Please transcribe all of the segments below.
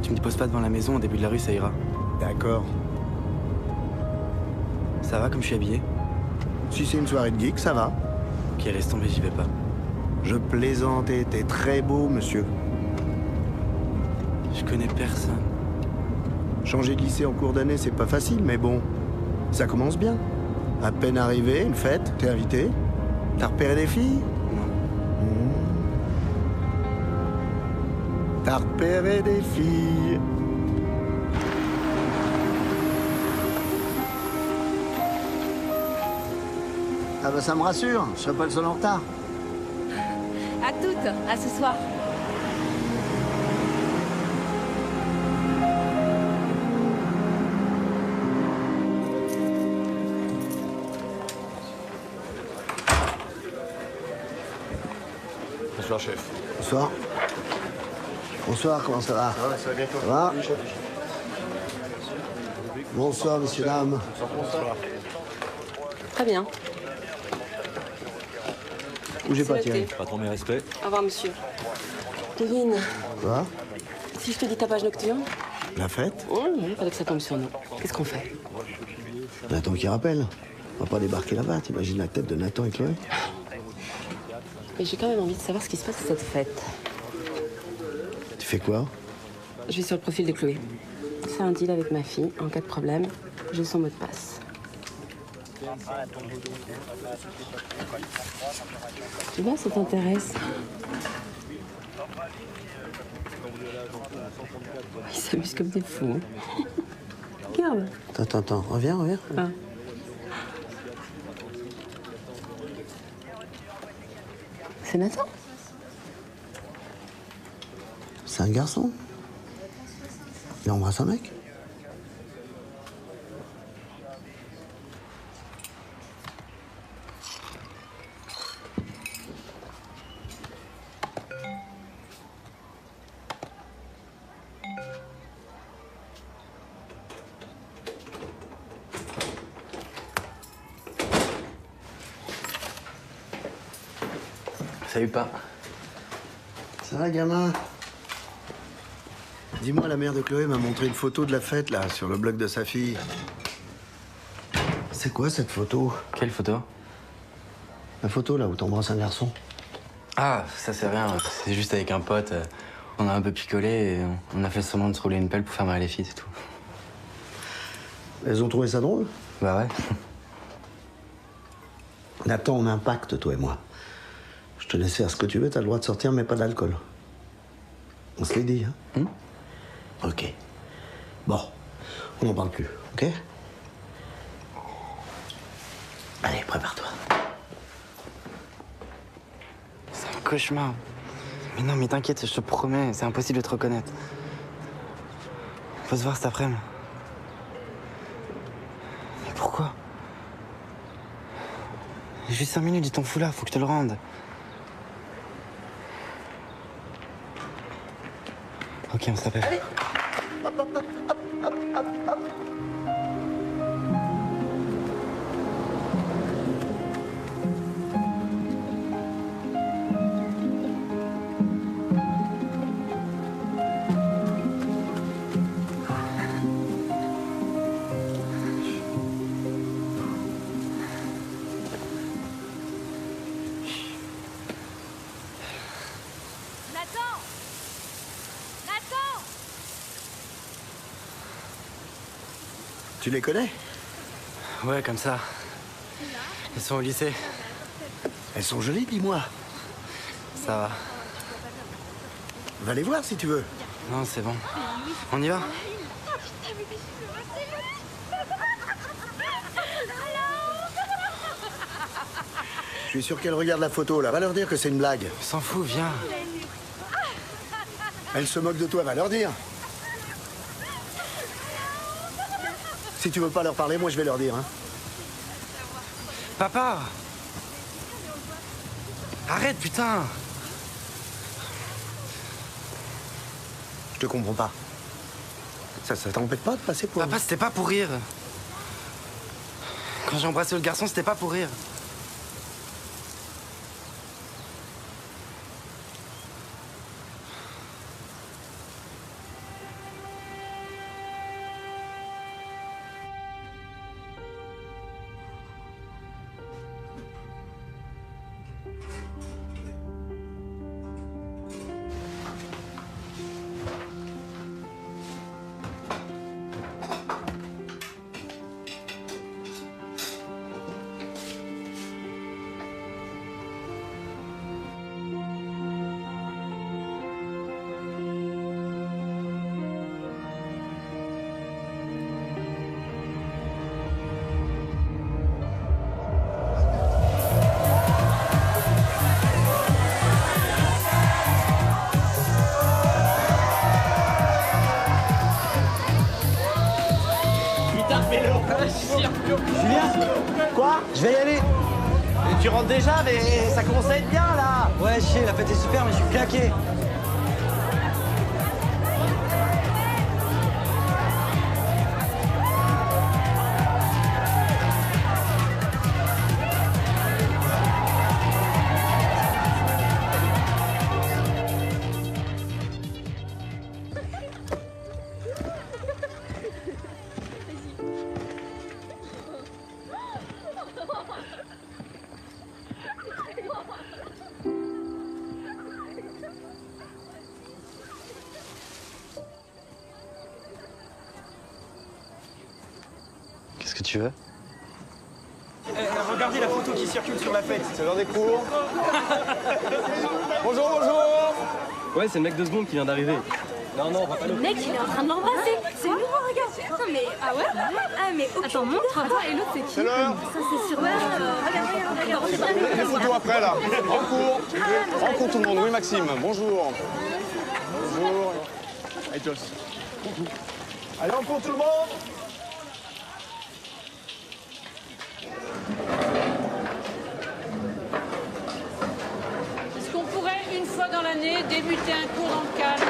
Tu me déposes pas devant la maison, au début de la rue, ça ira. D'accord. Ça va comme je suis habillé? Si c'est une soirée de geek, ça va. Ok, laisse tomber, j'y vais pas. Je plaisantais, t'es très beau, monsieur. Je connais personne. Changer de lycée en cours d'année, c'est pas facile, mais bon, ça commence bien. À peine arrivé, une fête, t'es invité. T'as repéré des filles? Non. T'as repéré des filles. Ah bah ça me rassure, je serai pas le seul en retard. À toutes, à ce soir. Bonsoir, chef. Bonsoir. Bonsoir, comment ça va? Ça va bien, toi? Ça va? Oui, chef. Bonsoir, messieurs, dames. Bonsoir. Très bien. Bougez pas, C'est Thierry. noté. Pas trop mes respects. Au revoir, monsieur. Kevin, Quoi? si je te dis tapage nocturne, La fête? il fallait que ça tombe sur nous. Qu'est-ce qu'on fait? Nathan qui rappelle. On va pas débarquer là-bas, t'imagines la tête de Nathan et Chloé? Mais j'ai quand même envie de savoir ce qui se passe à cette fête. Tu fais quoi? Je vais sur le profil de Chloé. C'est un deal avec ma fille. En cas de problème, j'ai son mot de passe. Tu vois, ça t'intéresse. Ils s'amusent comme des fous. Hein. Regarde. Attends, reviens. Ah. C'est Nathan. C'est un garçon. Il embrasse un mec. Salut, pas. Ça va, gamin? Dis-moi, la mère de Chloé m'a montré une photo de la fête, là, sur le blog de sa fille. C'est quoi, cette photo? Quelle photo? La photo, là, où t'embrasses un garçon. Ah, ça c'est rien, c'est juste avec un pote. On a un peu picolé et on a fait semblant de se rouler une pelle pour faire marrer les filles, c'est tout. Elles ont trouvé ça drôle? Bah ouais. Nathan, on a un pacte, toi et moi. Je te laisse faire ce que tu veux, t'as le droit de sortir, mais pas d'alcool. On se l'est dit, hein? Ok. Bon, on n'en parle plus, ok? Allez, prépare-toi. C'est un cauchemar. Mais non, mais t'inquiète, je te promets, c'est impossible de te reconnaître. Faut se voir cet après-midi. Mais pourquoi? Juste 5 minutes, dis ton foulard, faut que je te le rende. Ok, on s'appelle. Allez. Nathan! Nathan! Tu les connais? Ouais, comme ça. Ils sont au lycée. Elles sont jolies, dis-moi. Ça va. Va les voir si tu veux. Non, c'est bon. On y va? Je suis sûr qu'elles regardent la photo, là. Va leur dire que c'est une blague. S'en fout, viens. Elles se moquent de toi, va leur dire. Si tu veux pas leur parler, moi je vais leur dire, hein. Papa! Arrête, putain! Je te comprends pas. Ça t'embête pas de passer pour... Papa, c'était pas pour rire. Quand j'ai embrassé le garçon, c'était pas pour rire. Julien? Quoi? Je vais y aller. Et tu rentres déjà, mais ça commence à être bien là. Ouais, chier, la fête est super, mais je suis claqué. Qu'est-ce que tu veux? Regardez la photo qui circule sur la fête. C'est l'heure des cours. Bonjour, bonjour. Ouais, c'est le mec de seconde qui vient d'arriver. Non, on va pas Le mec, il est en train de l'embrasser. C'est nouveau, regarde. Attends, mais. Ah ouais? Ah, mais. Attends, montre. Attends, et l'autre, c'est qui? C'est l'heure. Ça, c'est sur. Ouais, regarde. Les photos après, là. En cours tout le monde. Oui, Maxime. Bonjour. Bonjour. Allez, Joss. Allez, en cours tout le monde. Est-ce qu'on pourrait, une fois dans l'année, débuter un cours dans le calme?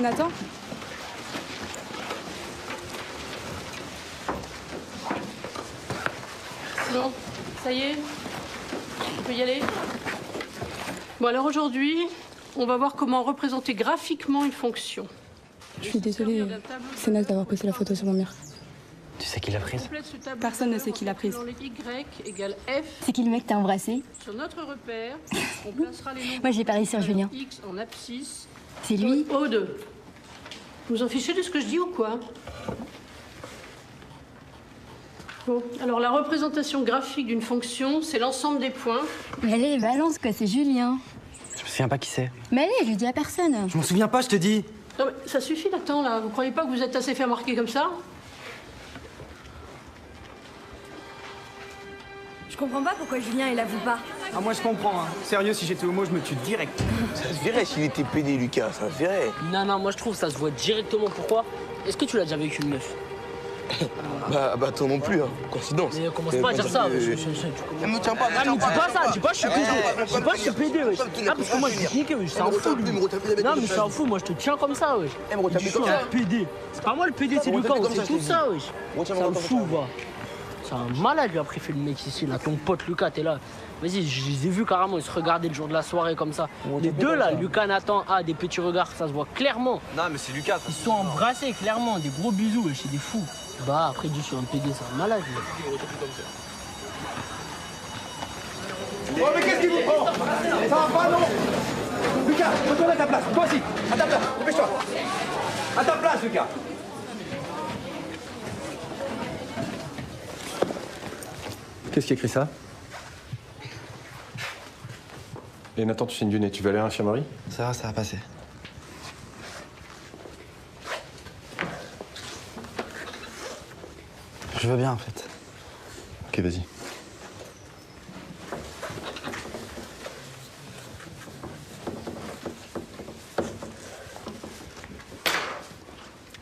Nathan? Bon, ça y est, on peut y aller. Bon, alors aujourd'hui, on va voir comment représenter graphiquement une fonction. Je suis désolée, c'est naze d'avoir posté la photo sur mon mur. Tu sais qui l'a prise? Complète ce tableau. Personne ne sait qui l'a prise. Dans les Y égale F. C'est qui le mec que t'as embrassé? Sur notre repère, on placera les nombres Moi, j'ai parié sur Julien. X en abscisse. C'est lui? O2. Vous en fichez de ce que je dis ou quoi? Bon, alors la représentation graphique d'une fonction, c'est l'ensemble des points. Mais allez, balance quoi, c'est Julien. Je me souviens pas qui c'est. Mais allez, je lui dis à personne. Je m'en souviens pas, je te dis. Non mais ça suffit Nathan là, vous croyez pas que vous êtes assez fait remarquer comme ça? Je comprends pas pourquoi Julien, il avoue pas. Ah, moi je comprends, hein. Sérieux, si j'étais homo, je me tue direct. Ça se verrait s'il était pédé, Lucas, ça se verrait. Non, moi je trouve que ça se voit directement. Pourquoi? Est-ce que tu l'as déjà vécu une meuf? Bah toi non plus, hein. Coïncidence. Mais commence pas à dire ça. Me tiens pas, Ah, mais dis pas ça, dis pas je suis pédé. Dis pas je suis pédé, wesh. Ah, parce que moi je suis niqué, wesh. C'est un fou, lui. Non, mais c'est un fou, moi je te tiens comme ça, wesh. Je suis un pédé. C'est pas moi le pédé, c'est Lucas, c'est tout ça, wesh. C'est un fou, va. C'est un malade, lui, après, fait le mec ici, là. Ton pote Lucas, t'es là. Vas-y, je les ai vus carrément, ils se regardaient le jour de la soirée comme ça. Les deux là, Lucas, Nathan, des petits regards, ça se voit clairement. Non, mais c'est Lucas. Ils se sont embrassés, clairement, des gros bisous, wesh, c'est des fous. Bah, après, dis, je suis un pédé, c'est un malade, lui. Oh, mais qu'est-ce qu'il vous prend? Ça va pas, non? Lucas, retourne à ta place. Toi aussi, à ta place. Dépêche-toi. À ta place, Lucas. Qu'est-ce qui écrit ça? Et Nathan, tu saignes du nez, tu vas aller à l'infirmerie? Ça va passer. Je veux bien, en fait. Ok, vas-y.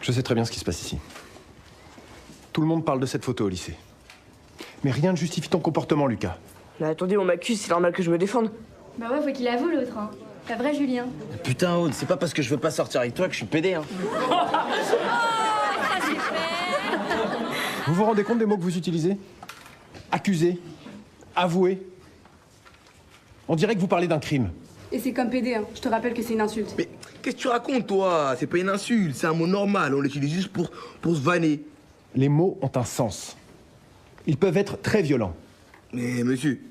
Je sais très bien ce qui se passe ici. Tout le monde parle de cette photo au lycée. Mais rien ne justifie ton comportement, Lucas. Mais attendez, on m'accuse, c'est normal que je me défende. Bah ouais, faut qu'il avoue l'autre, hein. T'as vrai, Julien? Putain, Aude, c'est pas parce que je veux pas sortir avec toi que je suis pédé, hein. Vous vous rendez compte des mots que vous utilisez? Accuser, avouer. On dirait que vous parlez d'un crime. Et c'est comme PD, hein. Je te rappelle que c'est une insulte. Mais qu'est-ce que tu racontes, toi? C'est pas une insulte, c'est un mot normal, on l'utilise juste pour se vanner. Les mots ont un sens. Ils peuvent être très violents. Mais monsieur,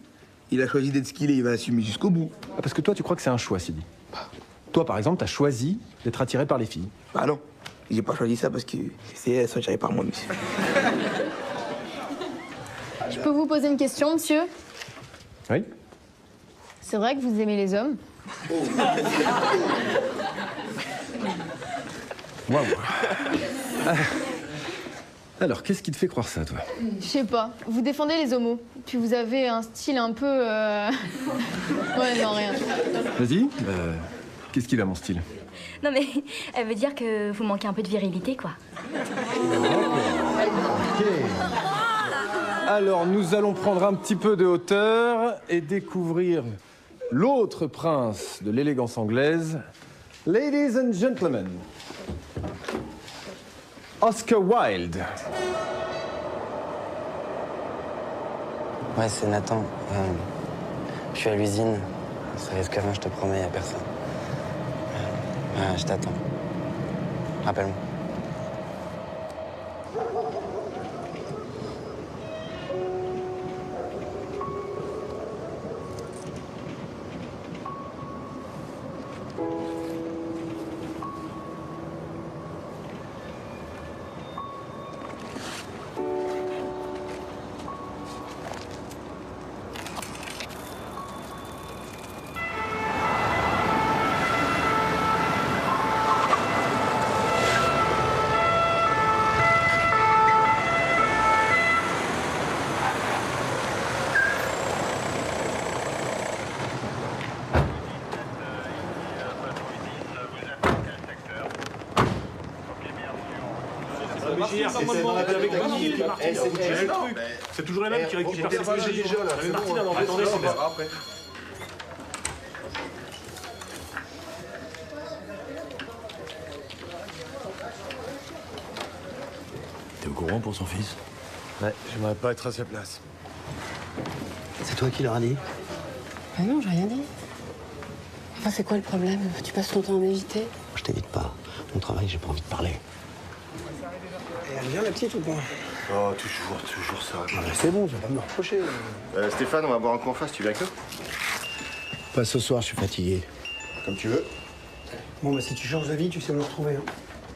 il a choisi d'être ce qu'il est, il va assumer jusqu'au bout. Ah, parce que toi, tu crois que c'est un choix, Sidi. Toi, par exemple, t'as choisi d'être attiré par les filles. Bah non, j'ai pas choisi ça parce que c'est elles sont attirées par moi, monsieur. Je peux vous poser une question, monsieur? Oui? C'est vrai que vous aimez les hommes? Waouh. Alors, qu'est-ce qui te fait croire ça, toi? Je sais pas. Vous défendez les homos. Puis vous avez un style un peu... Ouais, non, rien. Vas-y, qu'est-ce qu'il a, mon style? Non mais, elle veut dire que vous manquez un peu de virilité, quoi. Ok. Alors, nous allons prendre un petit peu de hauteur et découvrir l'autre prince de l'élégance anglaise. Ladies and gentlemen, Oscar Wilde. Ouais, c'est Nathan. Je suis à l'usine. Ça risque rien, je te promets, y a personne. Je t'attends. Rappelle-moi. C'est toujours les mêmes qui récupèrent ces sujets. Attendez, c'est bon. T'es au courant pour son fils? Ouais, j'aimerais pas être à sa place. C'est toi qui leur as dit? Ah non, j'ai rien dit. Enfin, c'est quoi le problème? Tu passes ton temps à m'éviter? Je t'évite pas. Mon travail, j'ai pas envie de parler. Et elle vient, la petite, ou pas? Oh, toujours ça. Ah bah c'est bon, tu vas pas me le reprocher. Stéphane, on va boire un coup en face, tu viens avec nous? Pas ce soir, je suis fatigué. Comme tu veux. Bon, bah si tu changes d'avis, tu sais où le retrouver. Hein.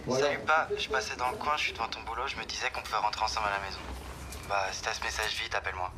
Salut, pas. Je passais dans le coin, je suis devant ton boulot, je me disais qu'on pouvait rentrer ensemble à la maison. Bah, si t'as ce message vite, appelle-moi.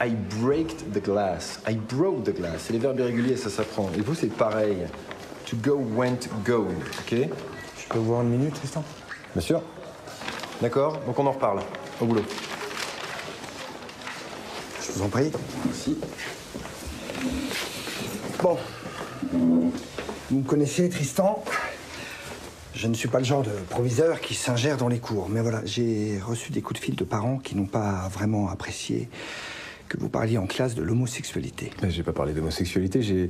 I breaked the glass. I broke the glass. C'est les verbes irréguliers, ça s'apprend. Et vous, c'est pareil. To go, went, go. OK? Je peux voir une minute, Tristan? Bien sûr. D'accord, donc on en reparle. Au boulot. Je vous en prie. Merci. Bon. Vous me connaissez, Tristan. Je ne suis pas le genre de proviseur qui s'ingère dans les cours. Mais voilà, j'ai reçu des coups de fil de parents qui n'ont pas vraiment apprécié que vous parliez en classe de l'homosexualité. J'ai pas parlé d'homosexualité,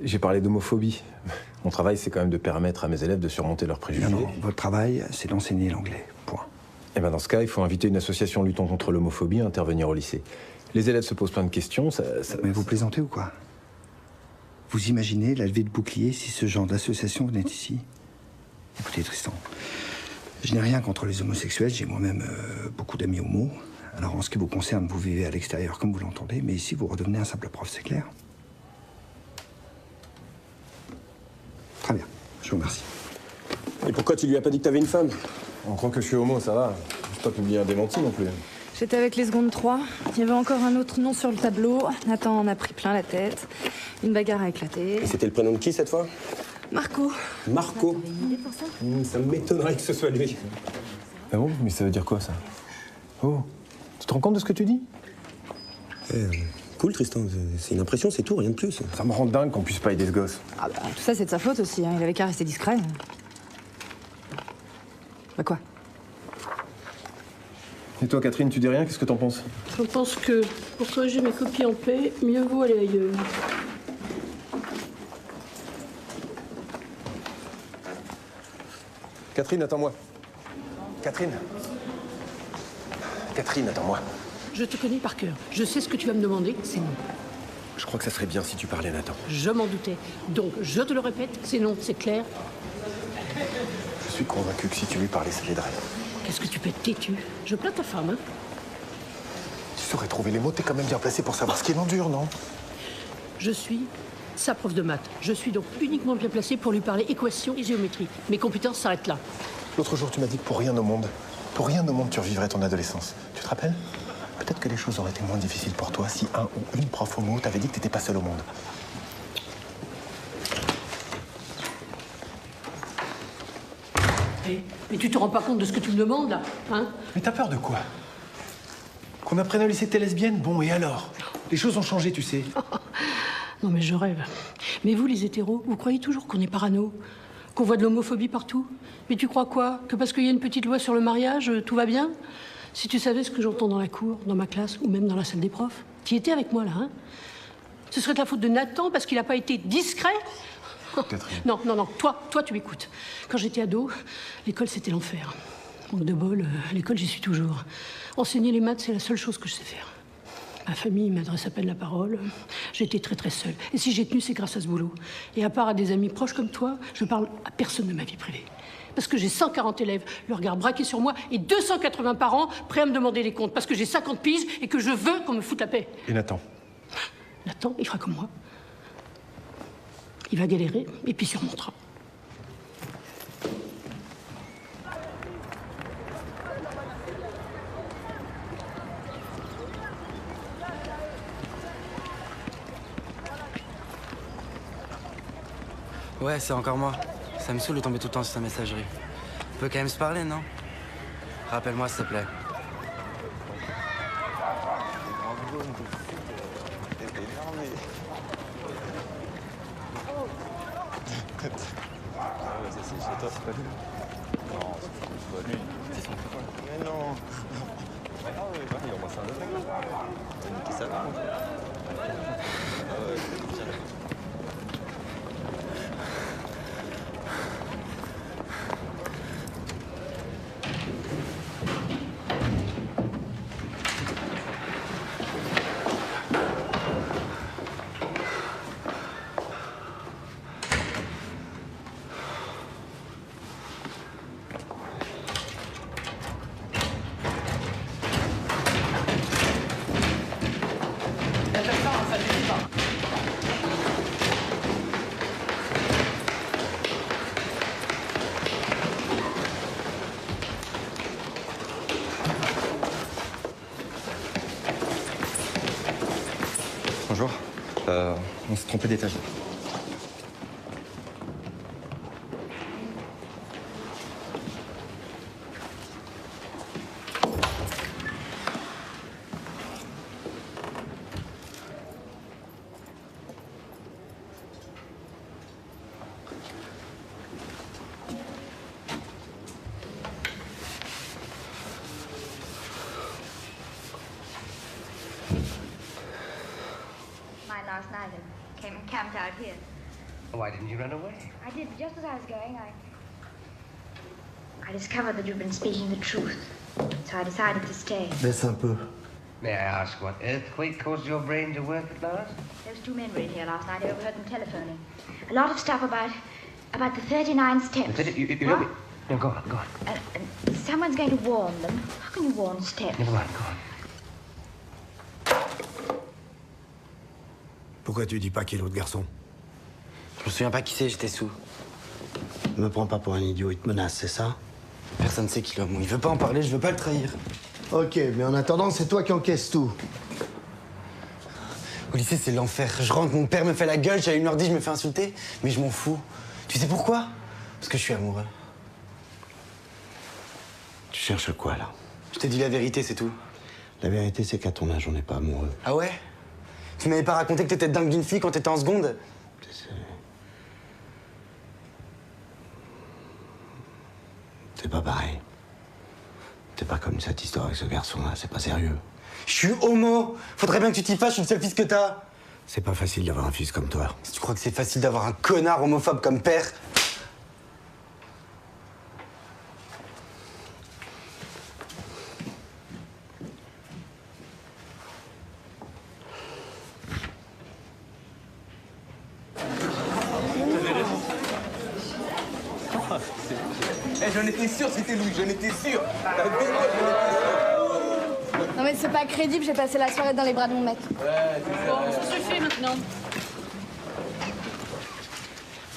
j'ai parlé d'homophobie. Mon travail, c'est quand même de permettre à mes élèves de surmonter leurs préjugés. Non, votre travail, c'est d'enseigner l'anglais. Point. Et ben dans ce cas, il faut inviter une association luttant contre l'homophobie à intervenir au lycée. Les élèves se posent plein de questions, Mais vous plaisantez ou quoi? Vous imaginez la levée de bouclier si ce genre d'association venait ici? Écoutez, Tristan, je n'ai rien contre les homosexuels, j'ai moi-même beaucoup d'amis homos. Alors, en ce qui vous concerne, vous vivez à l'extérieur comme vous l'entendez, mais ici, vous redevenez un simple prof, c'est clair? Très bien, je vous remercie. Et pourquoi tu lui as pas dit que t'avais une femme? On croit que je suis homo, ça va. pas publié un démenti non plus. J'étais avec les secondes 3. Il y avait encore un autre nom sur le tableau. Nathan en a pris plein la tête. Une bagarre a éclaté. Et c'était le prénom de qui cette fois? Marco. Marco. T'avais une idée pour ça? Ça m'étonnerait que ce soit lui. Ah bon? Mais ça veut dire quoi, ça? Oh, tu te rends compte de ce que tu dis? Cool, Tristan. C'est une impression, c'est tout, rien de plus. Ça me rend dingue qu'on puisse pas aider ce gosse. Ah bah, tout ça, c'est de sa faute aussi. Hein. Il avait qu'à rester discret. Bah quoi? Et toi, Catherine, tu dis rien? Qu'est-ce que t'en penses? Je pense que pour corriger mes copies en paix, mieux vaut aller ailleurs. Catherine, attends-moi. Catherine. Catherine, attends-moi. Je te connais par cœur. Je sais ce que tu vas me demander, c'est non. Je crois que ça serait bien si tu parlais à Nathan. Je m'en doutais. Donc, je te le répète, c'est non, c'est clair. Je suis convaincu que si tu lui parlais, ça l'aiderait. Qu'est-ce que tu peux être têtu? Je plains ta femme, hein? Tu saurais trouver les mots, t'es quand même bien placé pour savoir ce qui l'endure, non? Je suis sa prof de maths. Je suis donc uniquement bien placée pour lui parler équation et géométrie. Mes compétences s'arrêtent là. L'autre jour, tu m'as dit que pour rien au monde, tu revivrais ton adolescence. Tu te rappelles? Peut-être que les choses auraient été moins difficiles pour toi si un ou une prof homo t'avait dit que t'étais pas seul au monde. Mais tu te rends pas compte de ce que tu me demandes, là, hein? Mais t'as peur de quoi? Qu'on apprenne au lycée que t'es lesbienne? Bon, et alors? Les choses ont changé, tu sais. Non, mais je rêve. Mais vous, les hétéros, vous croyez toujours qu'on est parano? Qu'on voit de l'homophobie partout? Mais tu crois quoi? Que parce qu'il y a une petite loi sur le mariage, tout va bien? Si tu savais ce que j'entends dans la cour, dans ma classe, ou même dans la salle des profs, tu étais avec moi, là, hein? Ce serait de la faute de Nathan parce qu'il n'a pas été discret? Catherine. Non, toi, tu m'écoutes. Quand j'étais ado, l'école, c'était l'enfer. Manque de bol, l'école, j'y suis toujours. Enseigner les maths, c'est la seule chose que je sais faire. Ma famille m'adresse à peine la parole. J'étais très, très seule. Et si j'ai tenu, c'est grâce à ce boulot. Et à part à des amis proches comme toi, je parle à personne de ma vie privée. Parce que j'ai 140 élèves, le regard braqué sur moi, et 280 parents prêts à me demander des comptes. Parce que j'ai 50 piges et que je veux qu'on me foute la paix. Et Nathan? Nathan, il fera comme moi. Il va galérer, et puis surmontera. Ouais, c'est encore moi. Ça me saoule de tomber tout le temps sur ta messagerie. On peut quand même se parler, non? Rappelle-moi, s'il te plaît. Mais non. Bonjour. On s'est trompé d'étage. Last night and came and camped out here. Why didn't you run away? I did. Just as I was going, I discovered that you've been speaking the truth. So I decided to stay. Baisse un peu. May I ask what earthquake caused your brain to work at last? Those two men were in here last night. I overheard them telephoning. A lot of stuff about the 39 steps. You know me. No, go on, go on. And someone's going to warn them. How can you warn steps? Never mind, go on. Pourquoi tu dis pas qui est l'autre garçon? Je me souviens pas qui c'est, j'étais sous. Me prends pas pour un idiot, il te menace, c'est ça? Personne sait qui l'homme. Il veut pas en parler, je veux pas le trahir. Ok, mais en attendant, c'est toi qui encaisses tout. Au lycée, c'est l'enfer. Je rentre, mon père me fait la gueule, j'ai 1h10, je me fais insulter. Mais je m'en fous. Tu sais pourquoi? Parce que je suis amoureux. Tu cherches quoi, là? Je t'ai dit la vérité, c'est tout. La vérité, c'est qu'à ton âge, on n'est pas amoureux. Ah ouais? Tu m'avais pas raconté que t'étais dingue d'une fille quand t'étais en seconde? C'est pas pareil. C'est pas comme cette histoire avec ce garçon-là, c'est pas sérieux. Je suis homo! Faudrait bien que tu t'y fasses, je suis le seul fils que t'as! C'est pas facile d'avoir un fils comme toi. Si tu crois que c'est facile d'avoir un connard homophobe comme père... Eh, j'en étais sûr, c'était Louis, j'en étais sûr. Non mais c'est pas crédible, j'ai passé la soirée dans les bras de mon mec. Bon, ça suffit maintenant.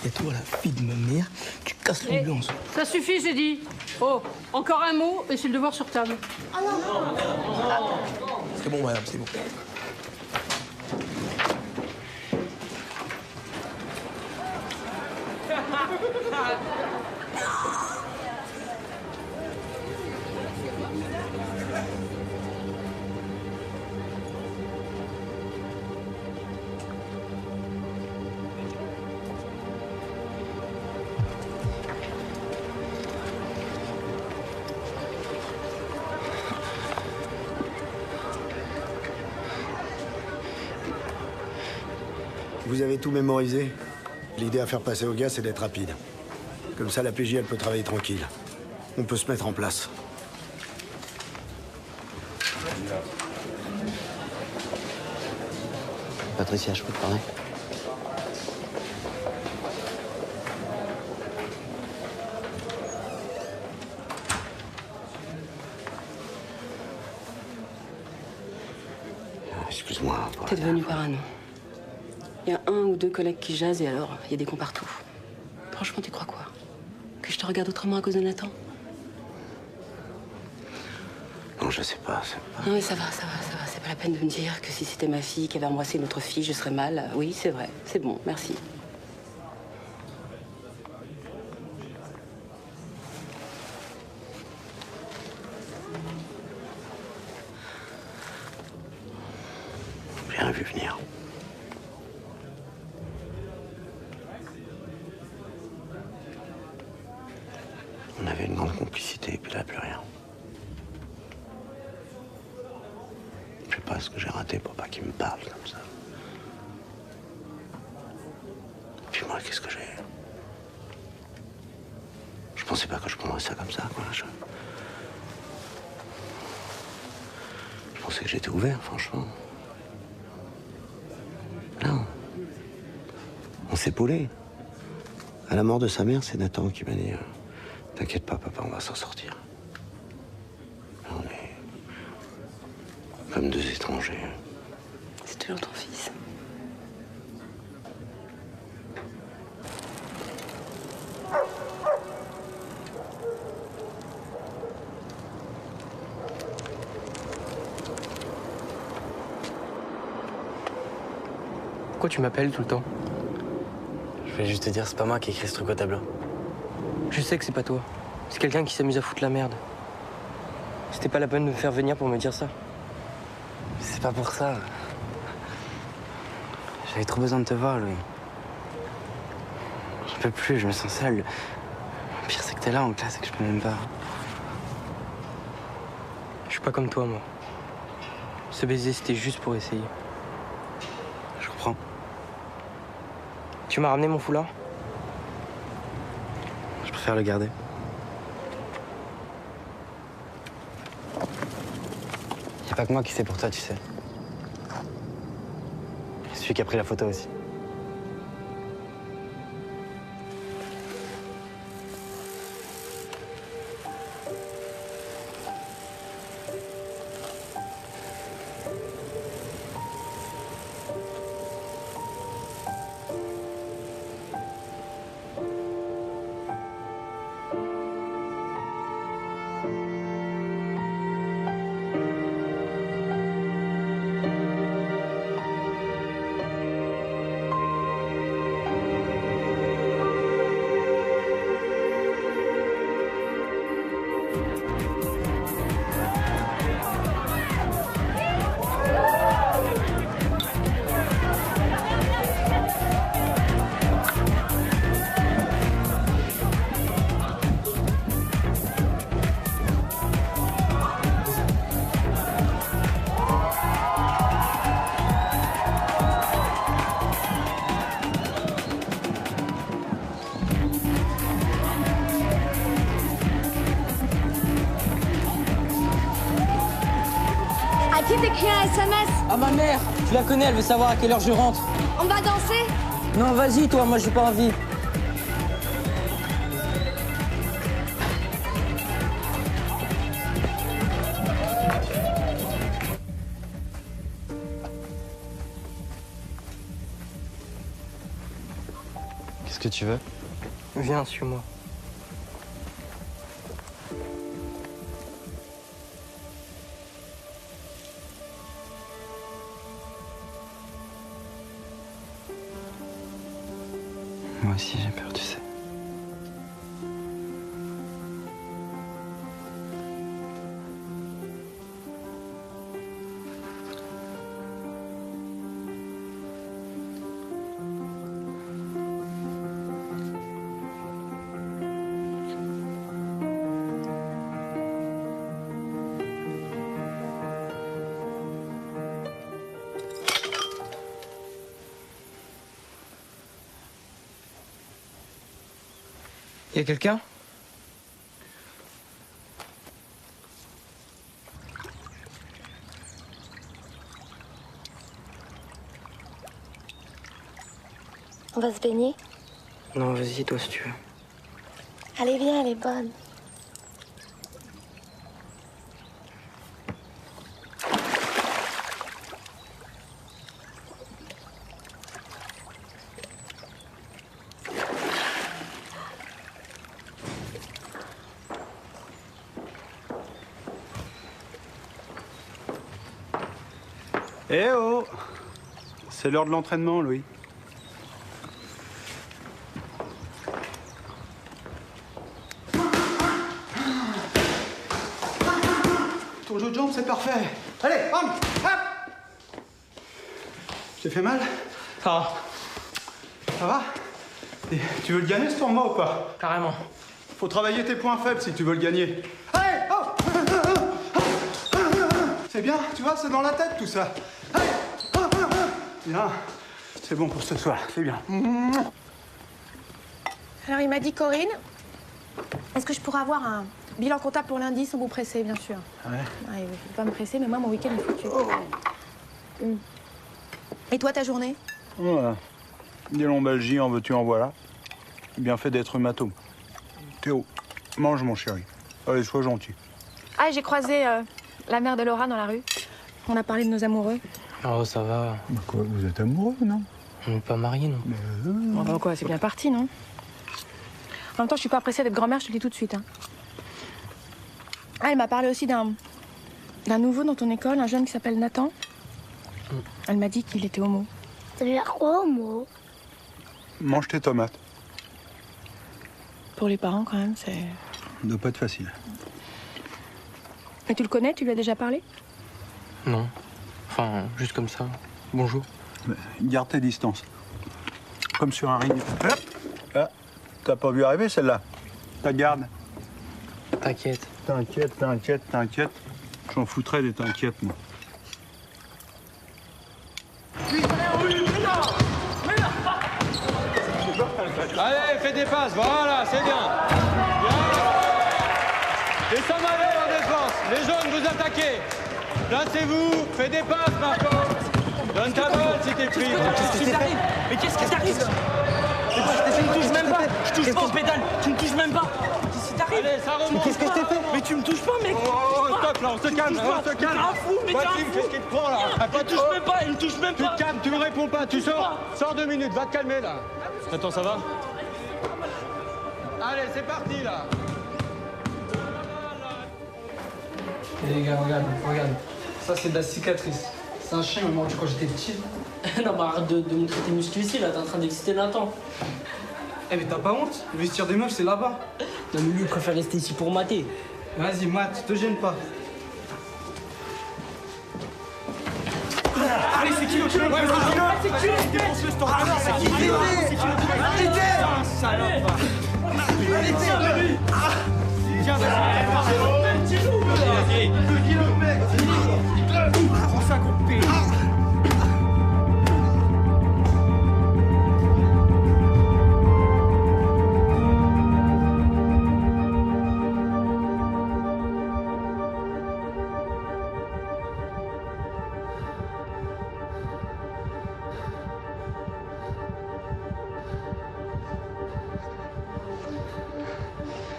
Et toi, la fille de ma mère, tu casses l'ambiance. Ça suffit, j'ai dit. Oh, encore un mot et c'est le devoir sur table. Ah non. C'est bon, madame, c'est bon. Vous avez tout mémorisé? L'idée à faire passer au gars, c'est d'être rapide. Comme ça, la PJ, elle peut travailler tranquille. On peut se mettre en place. Patricia, je peux te parler? Excuse-moi. T'es devenu parano. Il y a 1 ou 2 collègues qui jasent et alors, il y a des cons partout. Franchement, tu crois quoi? Que je te regarde autrement à cause de Nathan? Non, je sais pas. Non mais ça va. C'est pas la peine de me dire que si c'était ma fille qui avait embrassé une autre fille, je serais mal. Oui, c'est vrai. C'est bon, merci. J'ai rien vu venir. On avait une grande complicité et puis là, plus rien. Je sais pas ce que j'ai raté pour pas qu'il me parle comme ça. Puis moi, qu'est-ce que j'ai? Je pensais pas que je prendrais ça comme ça, quoi. Je pensais que j'étais ouvert, franchement. Non. On s'est épaulé. À la mort de sa mère, c'est Nathan qui m'a dit t'inquiète pas, papa, on va s'en sortir. On est comme 2 étrangers. C'est toujours ton fils. Pourquoi tu m'appelles tout le temps? Je voulais juste te dire, c'est pas moi qui ai écrit ce truc au tableau. Je sais que c'est pas toi. C'est quelqu'un qui s'amuse à foutre la merde. C'était pas la peine de me faire venir pour me dire ça. C'est pas pour ça. J'avais trop besoin de te voir, Louis. J'en peux plus, je me sens seul. Le pire, c'est que t'es là en classe et que je peux même pas. Je suis pas comme toi, moi. Ce baiser, c'était juste pour essayer. Je comprends. Tu m'as ramené mon foulard? Je préfère le garder. Y a pas que moi qui sais pour toi, tu sais. C'est celui qui a pris la photo aussi. qui t'écrit un SMS? Ah, ma mère, tu la connais, elle veut savoir à quelle heure je rentre. On va danser? Non, vas-y, toi, moi j'ai pas envie. Qu'est-ce que tu veux? Viens, suis-moi. Moi aussi j'ai peur, tu sais. Y a quelqu'un? On va se baigner? Non, vas-y, toi, si tu veux. Allez, viens, elle est bonne. Eh oh! C'est l'heure de l'entraînement, Louis. Ton jeu de jambes, c'est parfait. Allez, bam! Hop! T'es fait mal? Ça va. Ça va? Et tu veux le gagner ce tournoi ou pas? Carrément. Faut travailler tes points faibles si tu veux le gagner. Allez! Oh! C'est bien, tu vois, c'est dans la tête tout ça. Allez! Bien. C'est bon pour ce soir, c'est bien. Alors il m'a dit, Corinne, est-ce que je pourrais avoir un bilan comptable pour lundi sans vous presser, bien sûr? Ouais. Il ne faut pas me presser, mais moi, mon week-end est foutu. Et toi, ta journée? Voilà. Des lombalgies, en veux-tu, en voilà. Bien fait d'être rhumatome. Théo, mange mon chéri. Allez, sois gentil. Ah, j'ai croisé la mère de Laura dans la rue. On a parlé de nos amoureux. Oh, ça va. Bah quoi, vous êtes amoureux, non? On n'est pas mariés, non? Oh, bah quoi, c'est bien parti, non? En même temps, je suis pas pressée d'être grand-mère, je te le dis tout de suite. Hein. Ah, elle m'a parlé aussi d'un nouveau dans ton école, un jeune qui s'appelle Nathan. Elle m'a dit qu'il était homo. Ça veut dire quoi, homo? Mange tes tomates. Pour les parents, quand même, c'est... Ça doit pas être facile. Et tu le connais? Tu lui as déjà parlé? Non. Enfin, juste comme ça. Bonjour. Mais garde tes distances. Comme sur un ring. Hop. Ah, t'as pas vu arriver celle-là? Ta garde. T'inquiète. T'inquiète. J'en foutrais des t'inquiètes, moi. Allez, fais des passes, voilà, c'est bien. Et ça m'allait en défense. Les jaunes, vous attaquez. Placez-vous, fais des passes, Marco. Donne ta balle si t'es pris. Qu'est-ce qui t'arrive? Mais qu'est-ce qui t'arrive? Tu me touches même pas. Je touche pas aux pédales. Tu me touches même pas. Qu'est-ce qui t'arrive? Allez, ça remonte. Qu'est-ce que je t'ai fait? Mais tu me touches pas, mec. Oh, stop là, on se calme, on se calme. T'es un fou, mais t'es un fou. Qu'est-ce qui te prend là? Il me touche même pas, il me touche même pas. Tu te calmes, tu me réponds pas, tu sors. Sors 2 minutes, va te calmer là. Attends, ça va? Allez, c'est parti là. Les gars, regarde. Ça, c'est de la cicatrice. C'est un chien, il m'a mordu quand j'étais petit. Non, bah arrête de me traiter musclé ici, là, t'es en train d'exciter Nathan. Eh, mais t'as pas honte? Le vestiaire des meufs, c'est là-bas. Non, mais lui, il préfère rester ici pour mater. Vas-y, mate, te gêne pas. Allez, c'est qui l'autre? Ouais, c'est qui l'autre? Défonce-le, ce temps-là. C'est qui l'autre? Arrêtez! Salope! Arrêtez! Tiens, vas-y. 2 kilos, mec! Prends ça, gros P!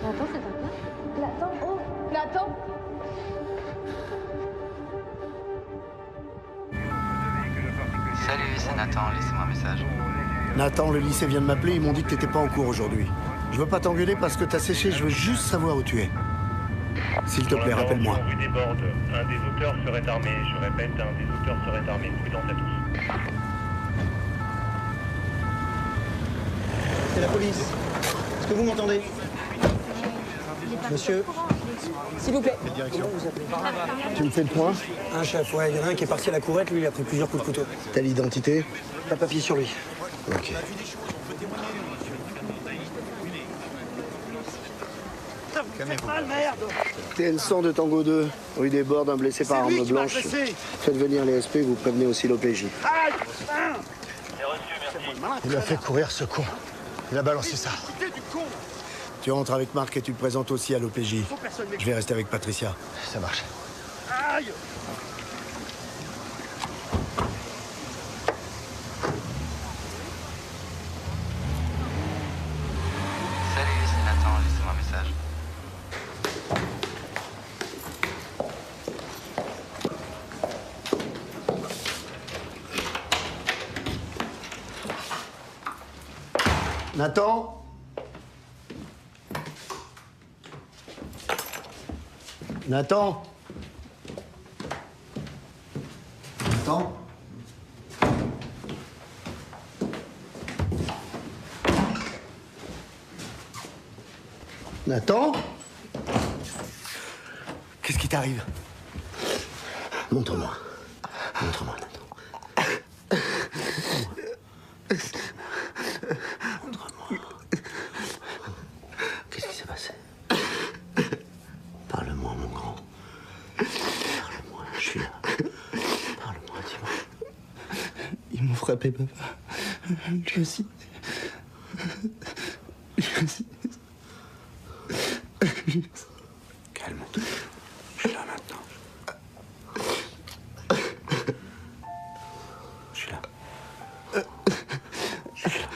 Nathan, c'est un quoi? Nathan, oh, Nathan. Salut, c'est Nathan, laissez-moi un message. Nathan, le lycée vient de m'appeler, ils m'ont dit que t'étais pas en cours aujourd'hui. Je veux pas t'engueuler parce que t'as séché, je veux juste savoir où tu es. S'il te plaît, rappelle-moi. Rue des Bordes, un des auteurs serait armé. Je répète, un des auteurs serait armé. Prudence à tous. C'est la police. Est-ce que vous m'entendez? Monsieur? S'il vous plaît. Tu me fais le point? Un chef, ouais. Il y en a un qui est parti à la courette, lui, il a pris plusieurs coups de couteau. T'as l'identité? Pas papier sur lui. Ok. TN100 de Tango 2, rue des Bordes, un blessé par arme blanche. Faites venir les SP, vous prévenez aussi l'OPJ. Il lui a fait courir ce con. Il a balancé ça. Tu rentres avec Marc et tu te présentes aussi à l'OPJ. Je vais rester avec Patricia. Ça marche. Salut, c'est Nathan, laissez-moi un message. Nathan? Nathan? Nathan? Nathan? Qu'est-ce qui t'arrive? Montre-moi. Montre-moi, Nathan. Montre-moi. Qu'est-ce qui s'est passé? Parle-moi, mon grand. Parle-moi, je suis là. Parle-moi, dis-moi. Ils m'ont frappé, papa. Lui aussi. Lui aussi. Calme-toi. Je suis là maintenant. Je suis là. Je suis là.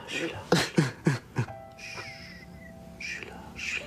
Je suis là. Je suis là. Je suis là. Je suis là.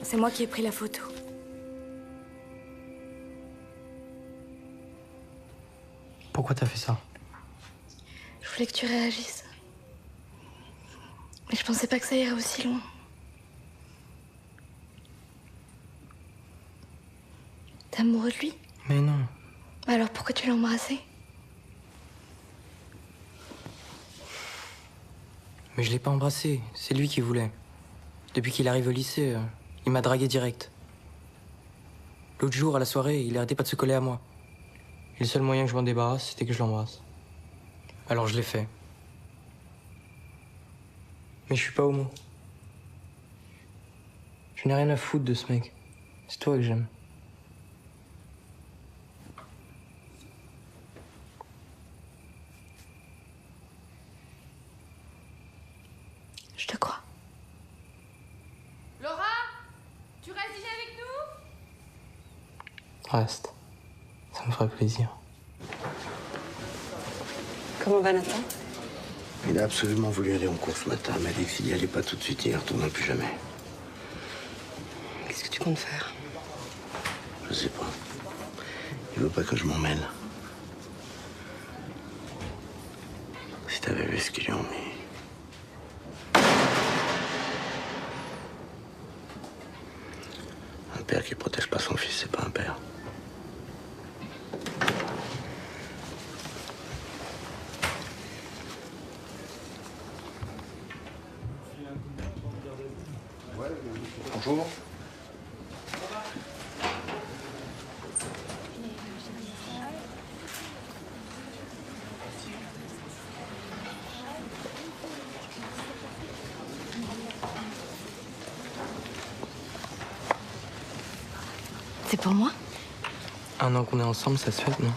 C'est moi qui ai pris la photo. Pourquoi t'as fait ça? Je voulais que tu réagisses. Mais je pensais pas que ça irait aussi loin. T'es amoureux de lui? Mais non. Alors pourquoi tu l'as embrassé? Mais je l'ai pas embrassé, c'est lui qui voulait. Depuis qu'il arrive au lycée, il m'a dragué direct. L'autre jour, à la soirée, il arrêtait pas de se coller à moi. Et le seul moyen que je m'en débarrasse, c'était que je l'embrasse. Alors je l'ai fait. Mais je suis pas homo. Je n'ai rien à foutre de ce mec. C'est toi que j'aime. Je te crois. Laura, tu restes dîner avec nous? Reste. Ça me ferait plaisir. Comment va Nathan? Il a absolument voulu aller en cours ce matin. Il m'a dit que s'il n'y allait pas tout de suite, il ne retournera plus jamais. Qu'est-ce que tu comptes faire? Je sais pas. Il veut pas que je m'en mêle. Si t'avais vu ce qu'ils lui ont mis. Un père qui protège pas son fils, c'est pas un père. Bonjour. C'est pour moi? Un an qu'on est ensemble, ça se fait, non?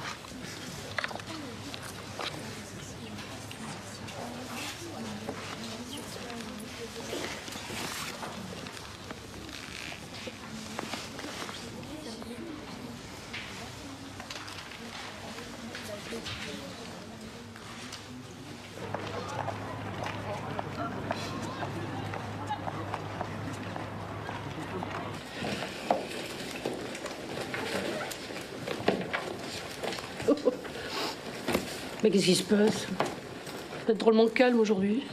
Mais qu'est-ce qui se passe? Vous êtes drôlement calme aujourd'hui.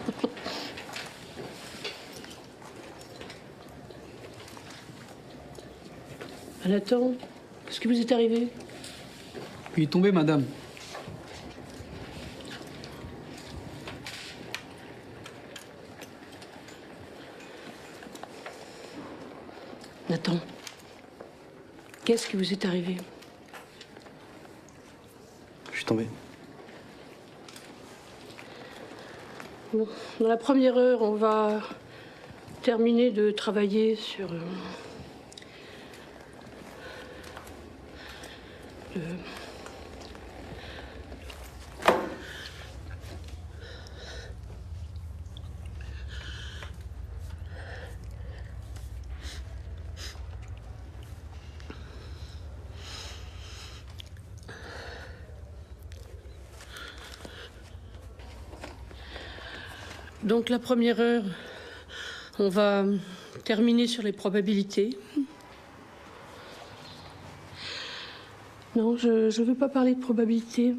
Nathan, qu'est-ce qui vous est arrivé? Il est tombé, madame. Nathan, qu'est-ce qui vous est arrivé? Je suis tombé. Bon, dans la première heure, on va terminer de travailler sur Donc la première heure, on va terminer sur les probabilités. Non, je ne veux pas parler de probabilités.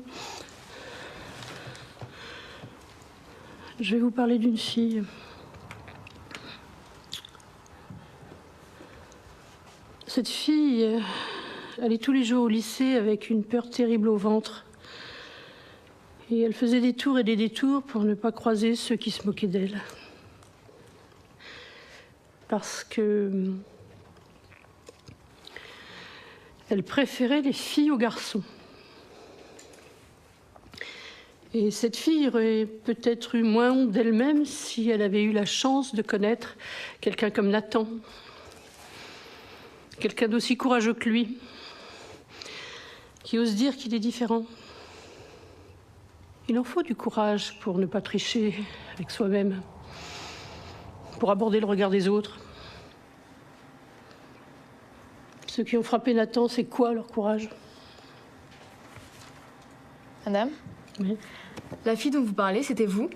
Je vais vous parler d'une fille. Cette fille, elle est tous les jours au lycée avec une peur terrible au ventre. Et elle faisait des tours et des détours pour ne pas croiser ceux qui se moquaient d'elle. Parce que elle préférait les filles aux garçons. Et cette fille aurait peut-être eu moins honte d'elle-même si elle avait eu la chance de connaître quelqu'un comme Nathan. Quelqu'un d'aussi courageux que lui, qui ose dire qu'il est différent. Il en faut du courage pour ne pas tricher avec soi-même, pour aborder le regard des autres. Ceux qui ont frappé Nathan, c'est quoi leur courage? Madame? Oui. La fille dont vous parlez, c'était vous?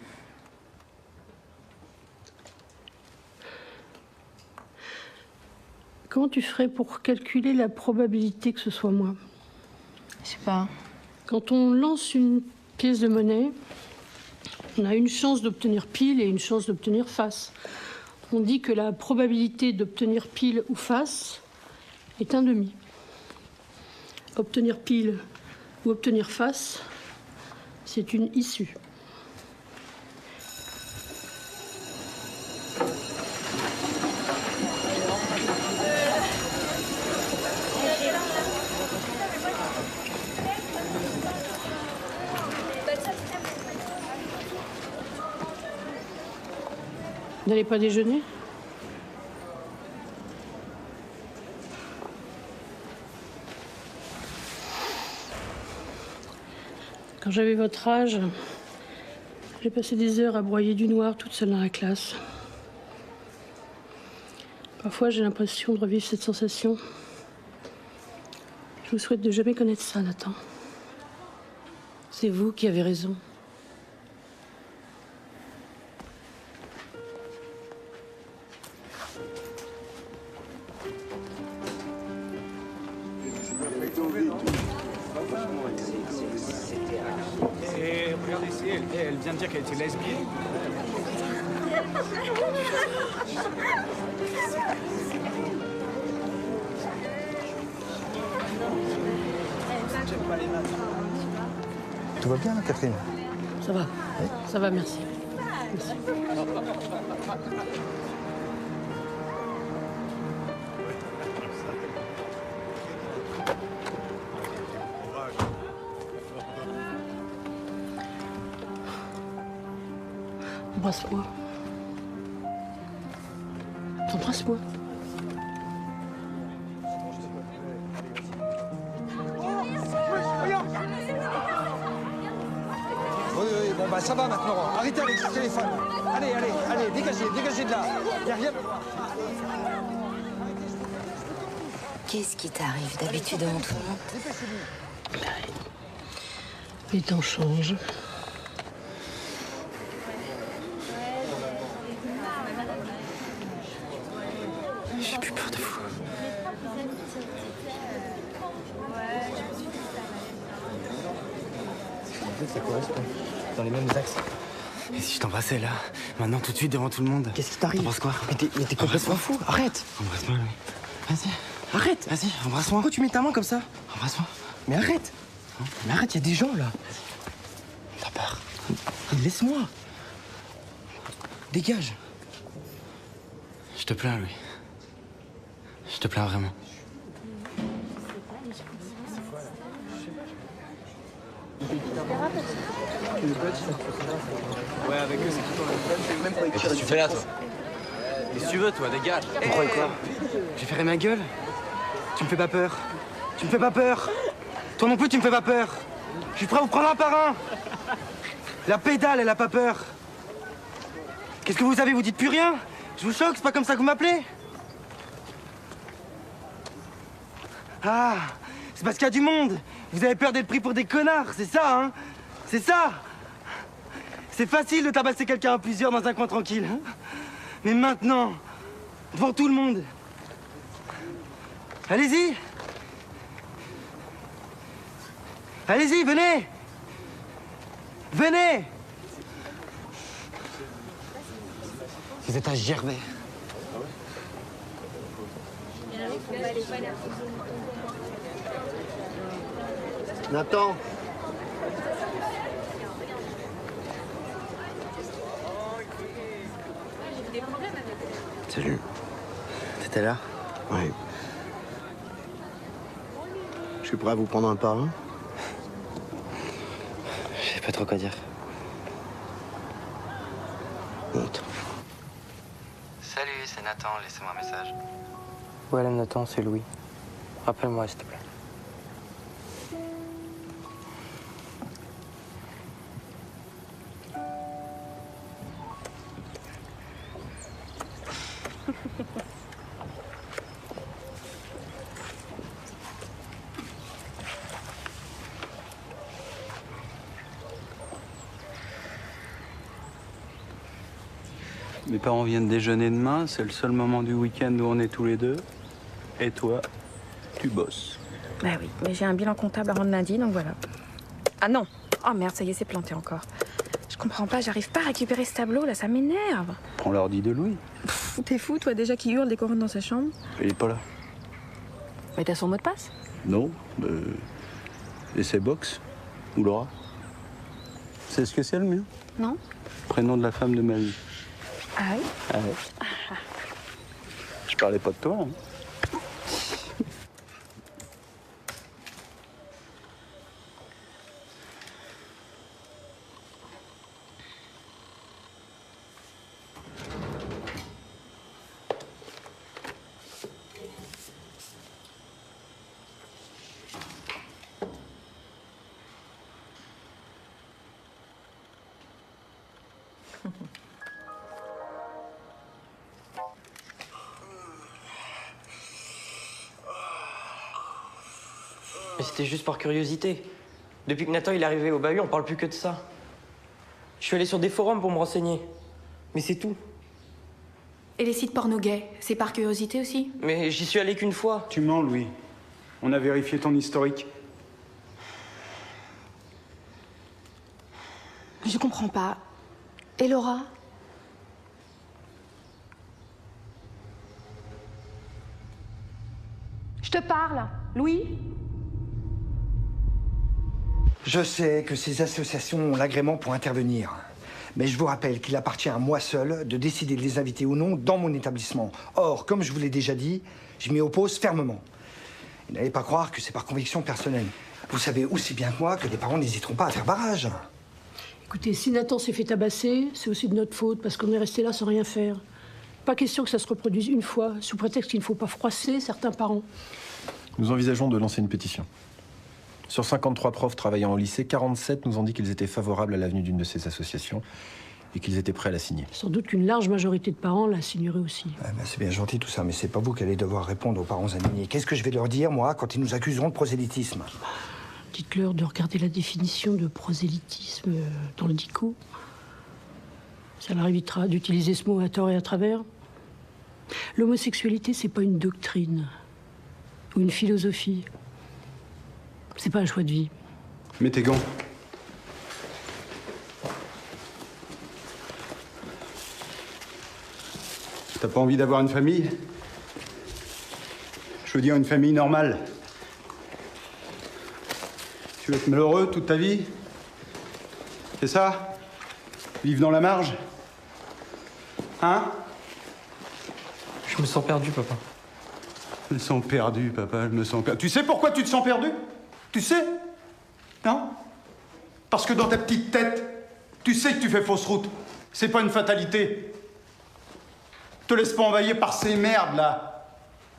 Comment tu ferais pour calculer la probabilité que ce soit moi? Je sais pas. Quand on lance une pièce de monnaie, on a une chance d'obtenir pile et une chance d'obtenir face. On dit que la probabilité d'obtenir pile ou face est 1/2. Obtenir pile ou obtenir face, c'est une issue. Vous n'allez pas déjeuner? Quand j'avais votre âge, j'ai passé des heures à broyer du noir toute seule dans la classe. Parfois, j'ai l'impression de revivre cette sensation. Je vous souhaite de jamais connaître ça, Nathan. C'est vous qui avez raison. Et regardez, c'est elle. Et elle vient de dire qu'elle était lesbienne. Tout va bien, Catherine? Ça va. Ça va, merci. Merci. Embrasse-moi. Embrasse-moi. Oui, bon bah ça va maintenant. Arrêtez avec ce téléphone. Allez, dégagez de là. Y a rien. Qu'est-ce qui t'arrive d'habitude devant tout le monde? Les temps changent. J'ai plus peur de vous. Ça correspond. Dans les mêmes axes. Et si je t'embrassais là, maintenant tout de suite devant tout le monde? Qu'est-ce qui t'arrive? Embrasse quoi? Mais t'es complètement fou, arrête! Embrasse-moi, Louis. Vas-y. Arrête! Vas-y, embrasse-moi. Pourquoi tu mets ta main comme ça? Embrasse-moi. Mais arrête! Mais arrête, y a des gens là! T'as peur? Laisse-moi! Dégage! Je te plains, Louis. Je te plains vraiment. Ouais, avec eux, c'est tout le même Mais qu'est-ce que tu fais là, toi? Qu'est-ce que tu veux, toi? Dégage! Pourquoi quoi? J'ai fermé ma gueule? Tu me fais pas peur? Tu me fais pas peur? Toi non plus, tu me fais pas peur? Je suis prêt à vous prendre un par un! La pédale, elle a pas peur! Qu'est-ce que vous avez? Vous dites plus rien? Je vous choque? C'est pas comme ça que vous m'appelez? Ah! C'est parce qu'il y a du monde! Vous avez peur d'être pris pour des connards, c'est ça, hein? C'est ça! C'est facile de tabasser quelqu'un à plusieurs dans un coin tranquille. Hein? Mais maintenant, devant tout le monde, allez-y! Allez-y, venez! Venez! Vous êtes un Gervais. Nathan! Salut. T'étais là? Oui. Je suis prêt à vous prendre un par un. Je sais pas trop quoi dire. Honte. Salut, c'est Nathan, laissez-moi un message. Voilà, Nathan, c'est Louis. Rappelle-moi, s'il te plaît. Mes parents viennent déjeuner demain, c'est le seul moment du week-end où on est tous les deux. Et toi, tu bosses. Bah oui, mais j'ai un bilan comptable à rendre lundi, donc voilà. Ah non! Oh merde, ça y est, c'est planté encore. Je comprends pas, j'arrive pas à récupérer ce tableau, là, ça m'énerve. Prends l'ordi de Louis. T'es fou, toi, déjà qui hurle des couronnes dans sa chambre? Il est pas là. Mais t'as son mot de passe? Non. Et c'est Box? Ou Laura? C'est ce que c'est le mien? Non. Prénom de la femme de ma vie. Ah oui? Ah ouais. Je parlais pas de toi, hein. Mais c'était juste par curiosité. Depuis que Nathan il est arrivé au bahut, on parle plus que de ça. Je suis allé sur des forums pour me renseigner. Mais c'est tout. Et les sites porno gays, c'est par curiosité aussi? Mais j'y suis allé qu'une fois. Tu mens, Louis. On a vérifié ton historique. Je comprends pas. Et Laura? Je te parle, Louis? Je sais que ces associations ont l'agrément pour intervenir. Mais je vous rappelle qu'il appartient à moi seul de décider de les inviter ou non dans mon établissement. Or, comme je vous l'ai déjà dit, je m'y oppose fermement. Et n'allez pas croire que c'est par conviction personnelle. Vous savez aussi bien que moi que les parents n'hésiteront pas à faire barrage. Écoutez, si Nathan s'est fait tabasser, c'est aussi de notre faute, parce qu'on est resté là sans rien faire. Pas question que ça se reproduise une fois, sous prétexte qu'il ne faut pas froisser certains parents. Nous envisageons de lancer une pétition. Sur 53 profs travaillant au lycée, 47 nous ont dit qu'ils étaient favorables à l'avenue d'une de ces associations et qu'ils étaient prêts à la signer. Sans doute qu'une large majorité de parents la signeraient aussi. C'est bien gentil tout ça, mais c'est pas vous qui allez devoir répondre aux parents indignés. Qu'est-ce que je vais leur dire, moi, quand ils nous accuseront de prosélytisme? Dites-leur de regarder la définition de prosélytisme dans le dico. Ça leur évitera d'utiliser ce mot à tort et à travers. L'homosexualité, c'est pas une doctrine ou une philosophie. C'est pas un choix de vie. Mets tes gants. T'as pas envie d'avoir une famille? Je veux dire une famille normale. Tu veux être malheureux toute ta vie? C'est ça? Vivre dans la marge? Hein? Je me sens perdu, papa. Je me sens perdu, papa, je me sens perdu. Tu sais pourquoi tu te sens perdu? Tu sais? Non? Parce que dans ta petite tête, tu sais que tu fais fausse route. C'est pas une fatalité. Te laisse pas envahir par ces merdes, là.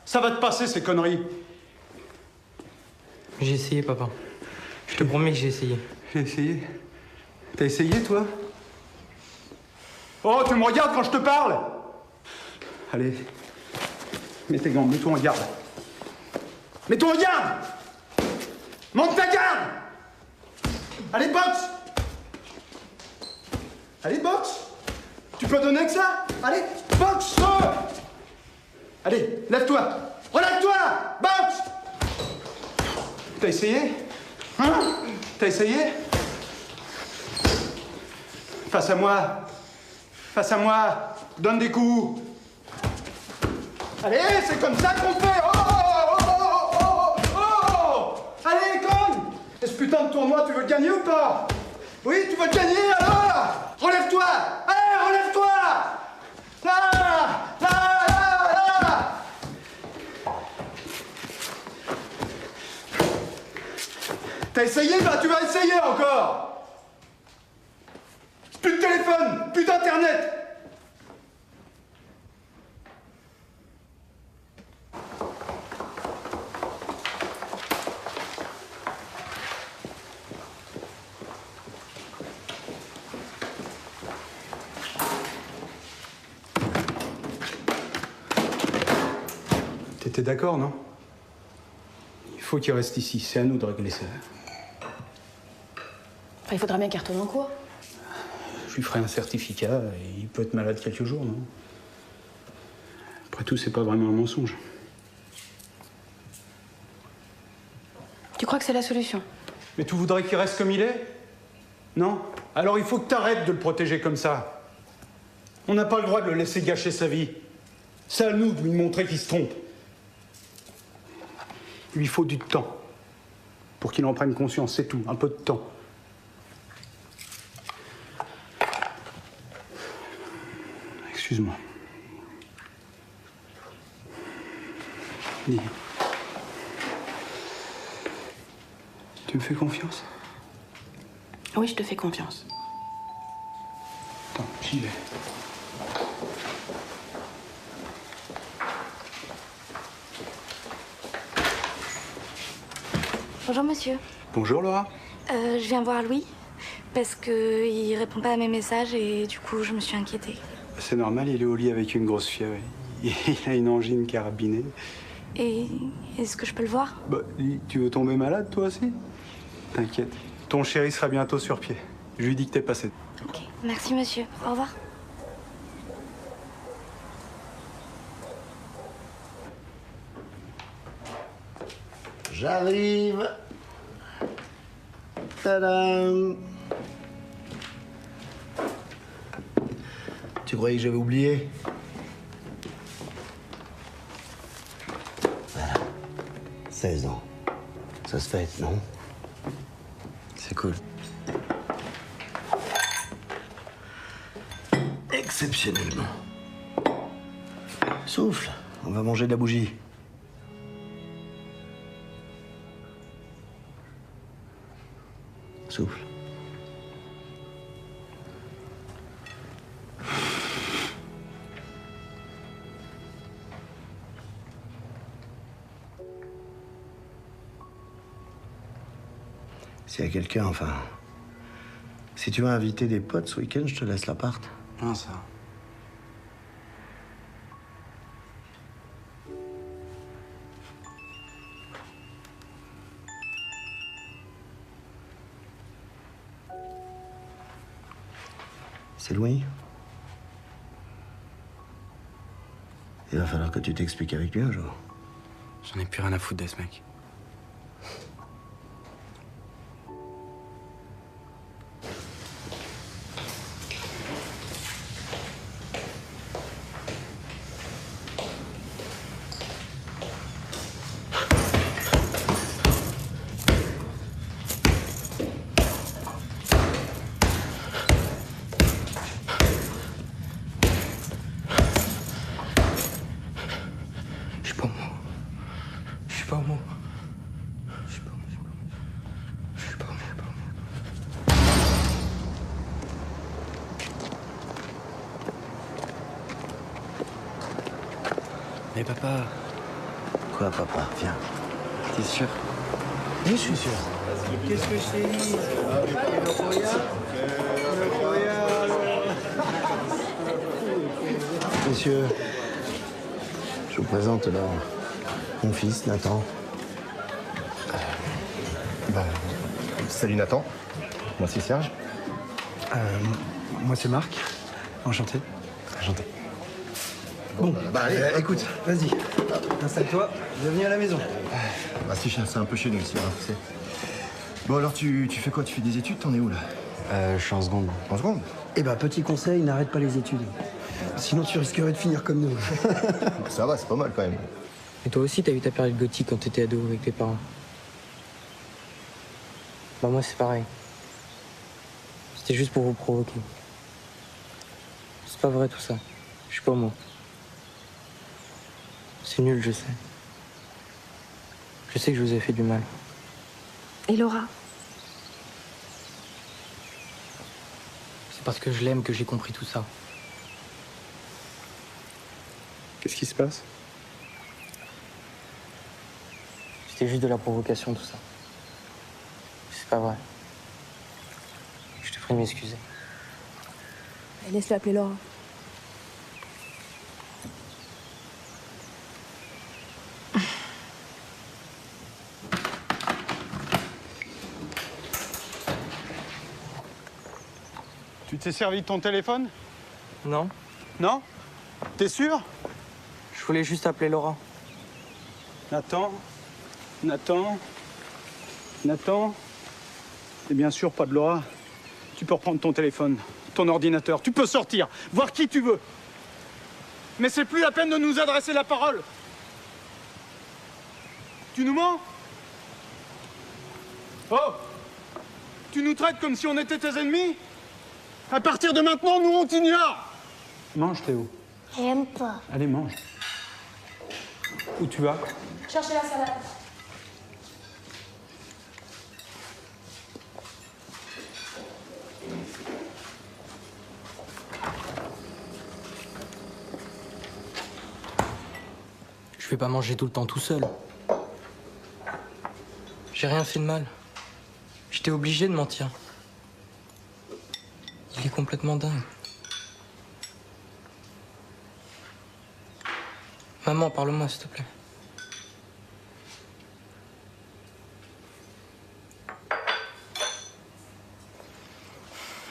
Ça va te passer, ces conneries. J'ai essayé, papa. Je te promets que j'ai essayé. J'ai essayé? T'as essayé, toi? Oh, tu me regardes quand je te parle? Allez. Mets tes gants, mets-toi en garde. Mets-toi en garde! Monte ta garde! Allez, boxe! Allez, boxe! Tu peux donner que ça? Allez, boxe! Allez, lève-toi! Relève-toi! Boxe! T'as essayé? Hein? T'as essayé? Face à moi! Face à moi! Donne des coups! Allez, c'est comme ça qu'on fait! Allez, conne! Et ce putain de tournoi, tu veux le gagner ou pas? Oui, tu veux le gagner, alors? Relève-toi! Allez, relève-toi! Là! Là! Là! Là! T'as essayé? Bah, tu vas essayer encore! Plus de téléphone! Plus d'internet! T'es d'accord, non? Il faut qu'il reste ici. C'est à nous de régler ça. Enfin, il faudra bien qu'il retourne en cours. Je lui ferai un certificat et il peut être malade quelques jours, non? Après tout, c'est pas vraiment un mensonge. Tu crois que c'est la solution? Mais tu voudrais qu'il reste comme il est? Non? Alors il faut que t'arrêtes de le protéger comme ça. On n'a pas le droit de le laisser gâcher sa vie. C'est à nous de lui montrer qu'il se trompe. Il lui faut du temps pour qu'il en prenne conscience, c'est tout, un peu de temps. Excuse-moi. Dis. Tu me fais confiance? Oui, je te fais confiance. Attends, j'y vais. Bonjour monsieur. Bonjour Laura. Je viens voir Louis parce qu'il répond pas à mes messages et du coup je me suis inquiétée. C'est normal, il est au lit avec une grosse fièvre. Il a une angine carabinée. Et est-ce que je peux le voir? Bah, tu veux tomber malade toi aussi? T'inquiète. Ton chéri sera bientôt sur pied. Je lui dis que t'es passé. Ok, merci monsieur. Au revoir. J'arrive. Tadam. croyais que j'avais oublié? Voilà. 16 ans. Ça se fête, non? C'est cool. Exceptionnellement. Souffle, on va manger de la bougie. Souffle. S'il y a quelqu'un, enfin... Si tu veux inviter des potes ce week-end, je te laisse l'appart. Non, ça. C'est Louis. Il va falloir que tu t'expliques avec lui un jour. J'en ai plus rien à foutre de ce mec. Mais papa... Quoi, papa? Viens. T'es sûr? Oui, je suis sûr. Qu'est-ce que je t'ai dit? Le royal. Messieurs, je vous présente là mon fils, Nathan. Salut Nathan. Moi c'est Serge. Moi, c'est Marc. Enchanté. Enchanté. Bon, allez, écoute, vas-y. Installe-toi. Bienvenue à la maison. Bah si, c'est un peu chez nous ici, hein, tu sais. Bon alors tu fais quoi? Tu fais des études? T'en es où là? Je suis en seconde. En seconde? Eh ben, petit conseil, n'arrête pas les études. Sinon, tu risquerais de finir comme nous. Ça va, c'est pas mal quand même. Et toi aussi, t'as eu ta période gothique quand t'étais ado avec tes parents. Bah moi, c'est pareil. C'était juste pour vous provoquer. C'est pas vrai tout ça. Je suis pas moi. C'est nul, je sais. Je sais que je vous ai fait du mal. Et Laura? C'est parce que je l'aime que j'ai compris tout ça. Qu'est-ce qui se passe? C'était juste de la provocation, tout ça. C'est pas vrai. Je te prie de m'excuser. Laisse-le appeler Laura. Tu t'es servi de ton téléphone? Non. Non? T'es sûr? Je voulais juste appeler Laura. Nathan? Nathan? Nathan? Et bien sûr, pas de Laura. Tu peux reprendre ton téléphone, ton ordinateur. Tu peux sortir, voir qui tu veux. Mais c'est plus la peine de nous adresser la parole. Tu nous mens? Oh! Tu nous traites comme si on était tes ennemis? À partir de maintenant, nous, on t'ignore! Mange, Théo. J'aime pas. Allez, mange. Où tu vas? Cherchez la salade. Je vais pas manger tout le temps tout seul. J'ai rien fait de mal. J'étais obligé de mentir. Il est complètement dingue. Maman, parle-moi, s'il te plaît.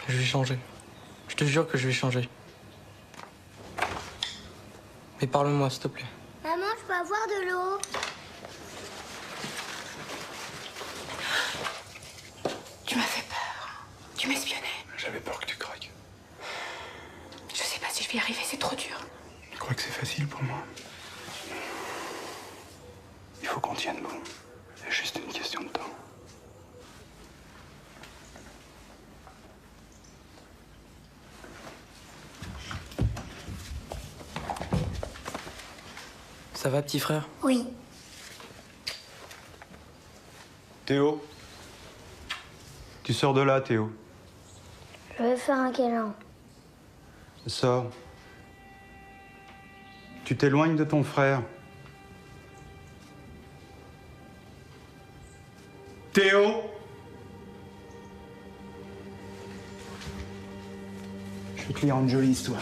Je vais changer. Je te jure que je vais changer. Mais parle-moi, s'il te plaît. Maman, je peux avoir de l'eau? Tu m'as fait peur. Tu m'espionnais. J'avais peur que tu craques. Je sais pas si je je vais y arriver, c'est trop dur. Tu crois que c'est facile pour moi? Il faut qu'on tienne bon. C'est juste une question de temps. Ça va, petit frère? Oui. Théo? Tu sors de là, Théo. Je vais faire un câlin. Sors. Tu t'éloignes de ton frère. Théo? Je vais te lire une jolie histoire.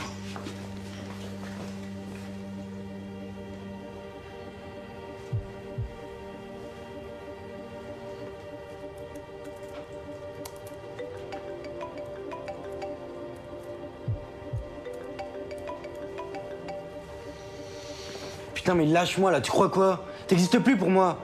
Putain, mais lâche-moi là, tu crois quoi? T'existes plus pour moi.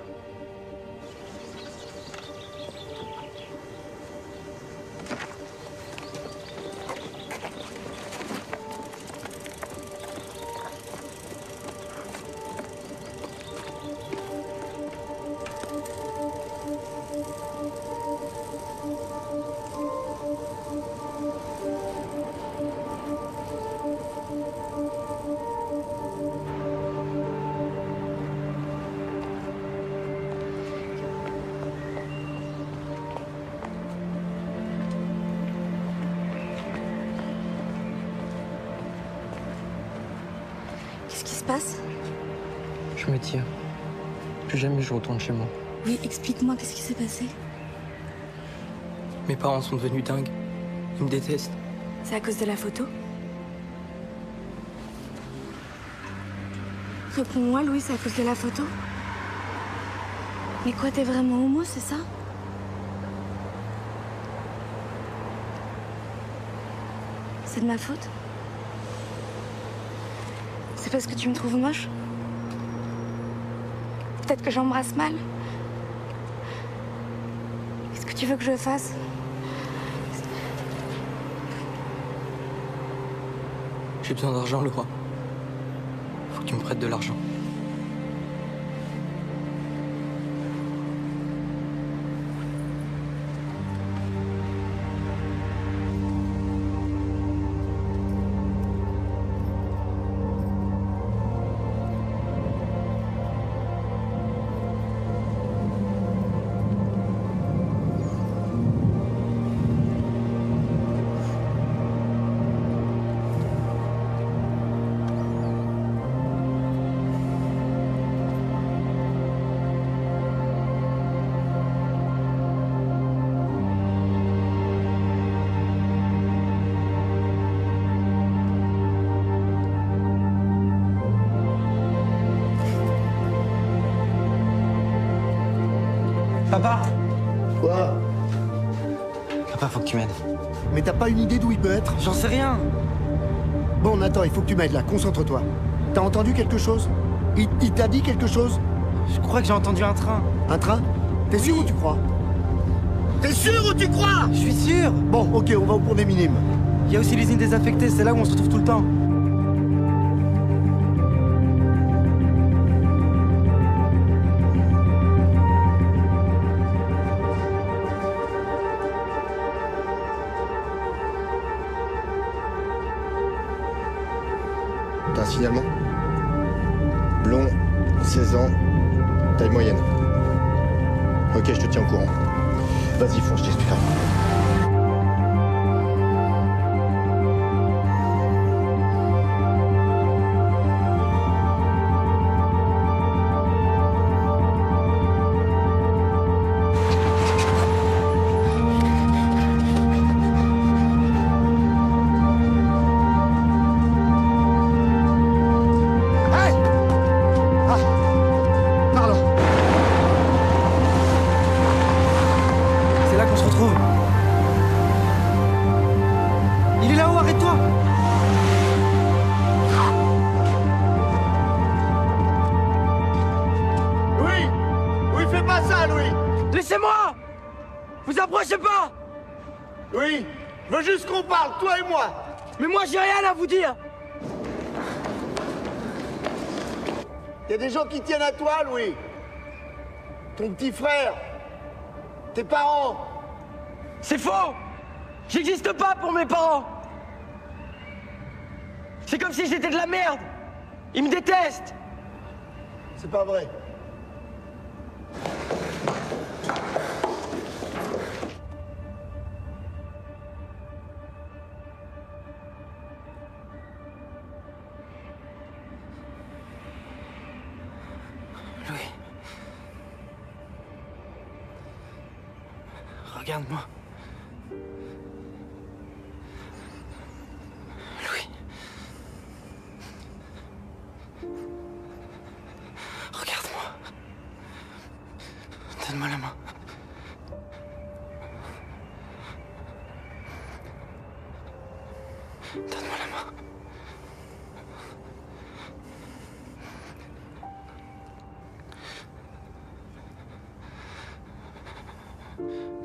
Qu'est-ce qui se passe? Je me tire. Plus jamais je retourne chez moi. Oui, explique-moi, qu'est-ce qui s'est passé? Mes parents sont devenus dingues. Ils me détestent. C'est à cause de la photo? Réponds-moi, Louis, c'est à cause de la photo? Mais quoi, t'es vraiment homo, c'est ça? C'est de ma faute? C'est parce que tu me trouves moche? Peut-être que j'embrasse mal? Qu'est-ce que tu veux que je fasse? J'ai besoin d'argent, Laura. Faut que tu me prêtes de l'argent. Papa? Quoi? Papa, faut que tu m'aides. Mais t'as pas une idée d'où il peut être? J'en sais rien. Bon, Nathan, il faut que tu m'aides là, concentre-toi. T'as entendu quelque chose? Il t'a dit quelque chose? Je crois que j'ai entendu un train. Un train? T'es sûr ou tu crois? T'es sûr ou tu crois? Je suis sûr. Bon, ok, on va au pont des Minimes. Il y a aussi l'usine désaffectée, c'est là où on se retrouve tout le temps. T'as un signalement? Blond, 16 ans, taille moyenne. Ok, je te tiens au courant. Vas-y, fonce, je t'expliquerai. Laissez-moi! Vous approchez pas! Oui, je veux juste qu'on parle, toi et moi! Mais moi j'ai rien à vous dire! y a des gens qui tiennent à toi, Louis. Ton petit frère. Tes parents. C'est faux! J'existe pas pour mes parents! C'est comme si j'étais de la merde! Ils me détestent! C'est pas vrai. Louis. Regarde-moi. Louis. Regarde-moi. Donne-moi la main. Donne-moi la main.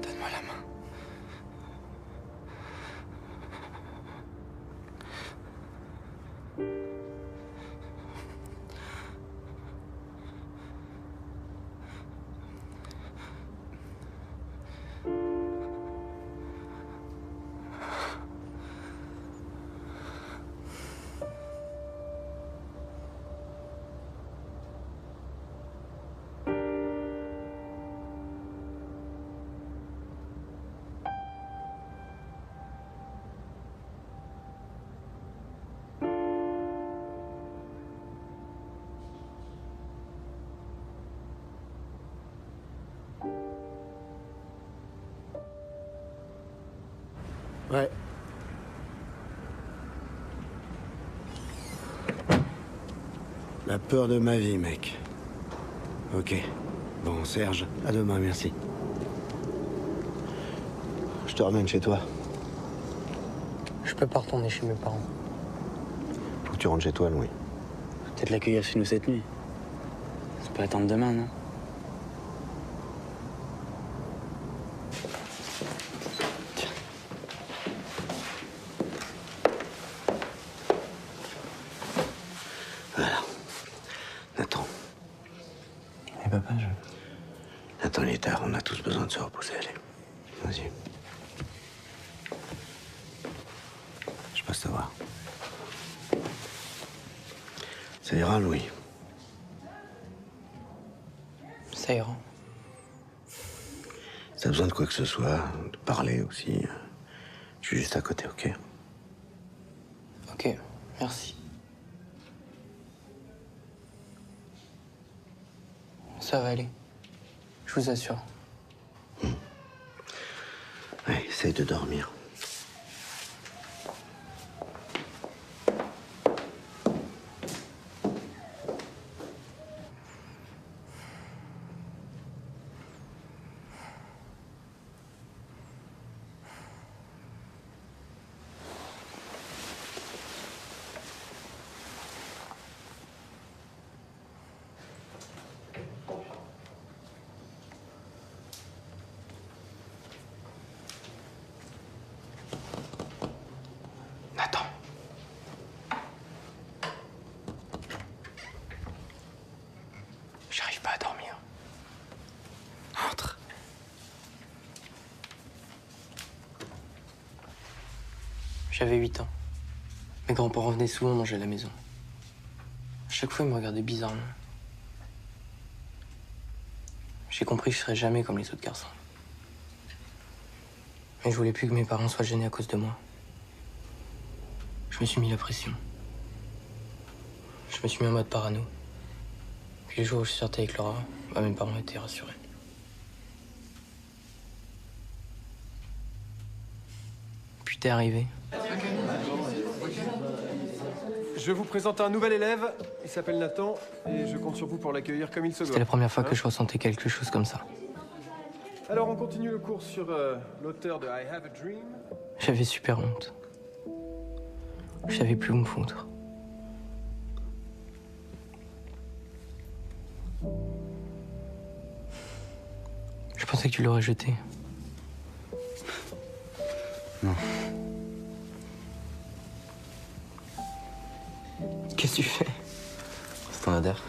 Donne-moi la main. Ouais. La peur de ma vie, mec. Ok. Bon, Serge, à demain, merci. Je te ramène chez toi. Je peux pas retourner chez mes parents. Faut que tu rentres chez toi, Louis. Peut-être l'accueillir chez nous cette nuit. Ça peut attendre demain, non? Voilà. Nathan. Et papa, Nathan, il est tard, on a tous besoin de se reposer, allez. Vas-y. Je passe te voir. Ça ira, Louis. Ça ira. Si t'as besoin de quoi que ce soit, de parler aussi, je suis juste à côté, ok? Ok, merci. Ça va aller. Je vous assure. Ouais, essaye de dormir. Nathan. J'arrive pas à dormir. Entre. J'avais 8 ans. Mes grands-parents venaient souvent manger à la maison. À chaque fois, ils me regardaient bizarrement. J'ai compris que je serais jamais comme les autres garçons. Mais je voulais plus que mes parents soient gênés à cause de moi. Je me suis mis la pression. Je me suis mis en mode parano. Puis les jours où je sortais avec Laura, mes parents étaient rassurés. Puis t'es arrivé. Je vous présente un nouvel élève. Il s'appelle Nathan et je compte sur vous pour l'accueillir comme il se doit. C'était la première fois que je ressentais quelque chose comme ça. Alors, on continue le cours sur l'auteur de I Have a Dream. J'avais super honte. Je savais plus où me foutre. Je pensais que tu l'aurais jeté. Non. Qu'est-ce que tu fais? C'est ton adhère.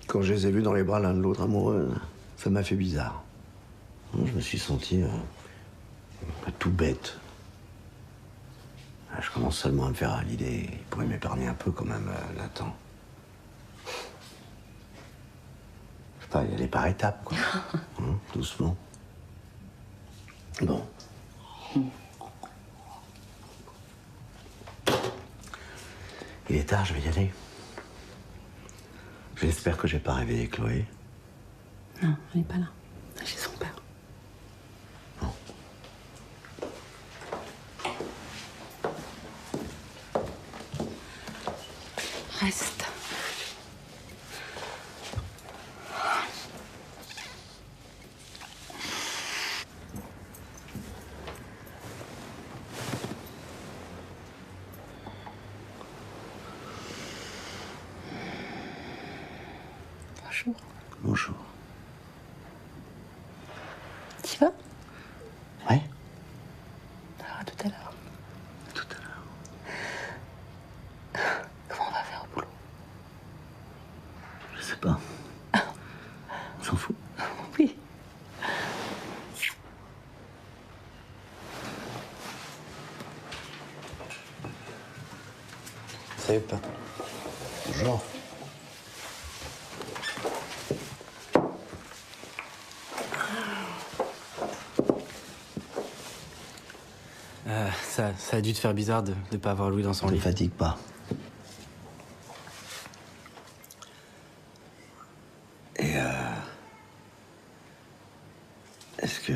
Quand je les ai vus dans les bras l'un de l'autre amoureux, ça m'a fait bizarre. Je me suis senti tout bête. Je commence seulement à me faire à l'idée. Il pourrait m'épargner un peu quand même, Nathan. Je sais pas, y aller par étapes, quoi. Doucement. Bon. Il est tard, je vais y aller. J'espère que j'ai pas réveillé Chloé. Non, elle n'est pas là. Chez son père. Reste. Bonjour. Bonjour. Tu vas? Ouais. À tout à l'heure. Tout à l'heure. Comment on va faire au boulot? Je sais pas. On s'en fout. Oui. Salut, pas. Bonjour. Ça a dû te faire bizarre de ne pas avoir Louis dans son lit. Ne te fatigue pas. Et est-ce que...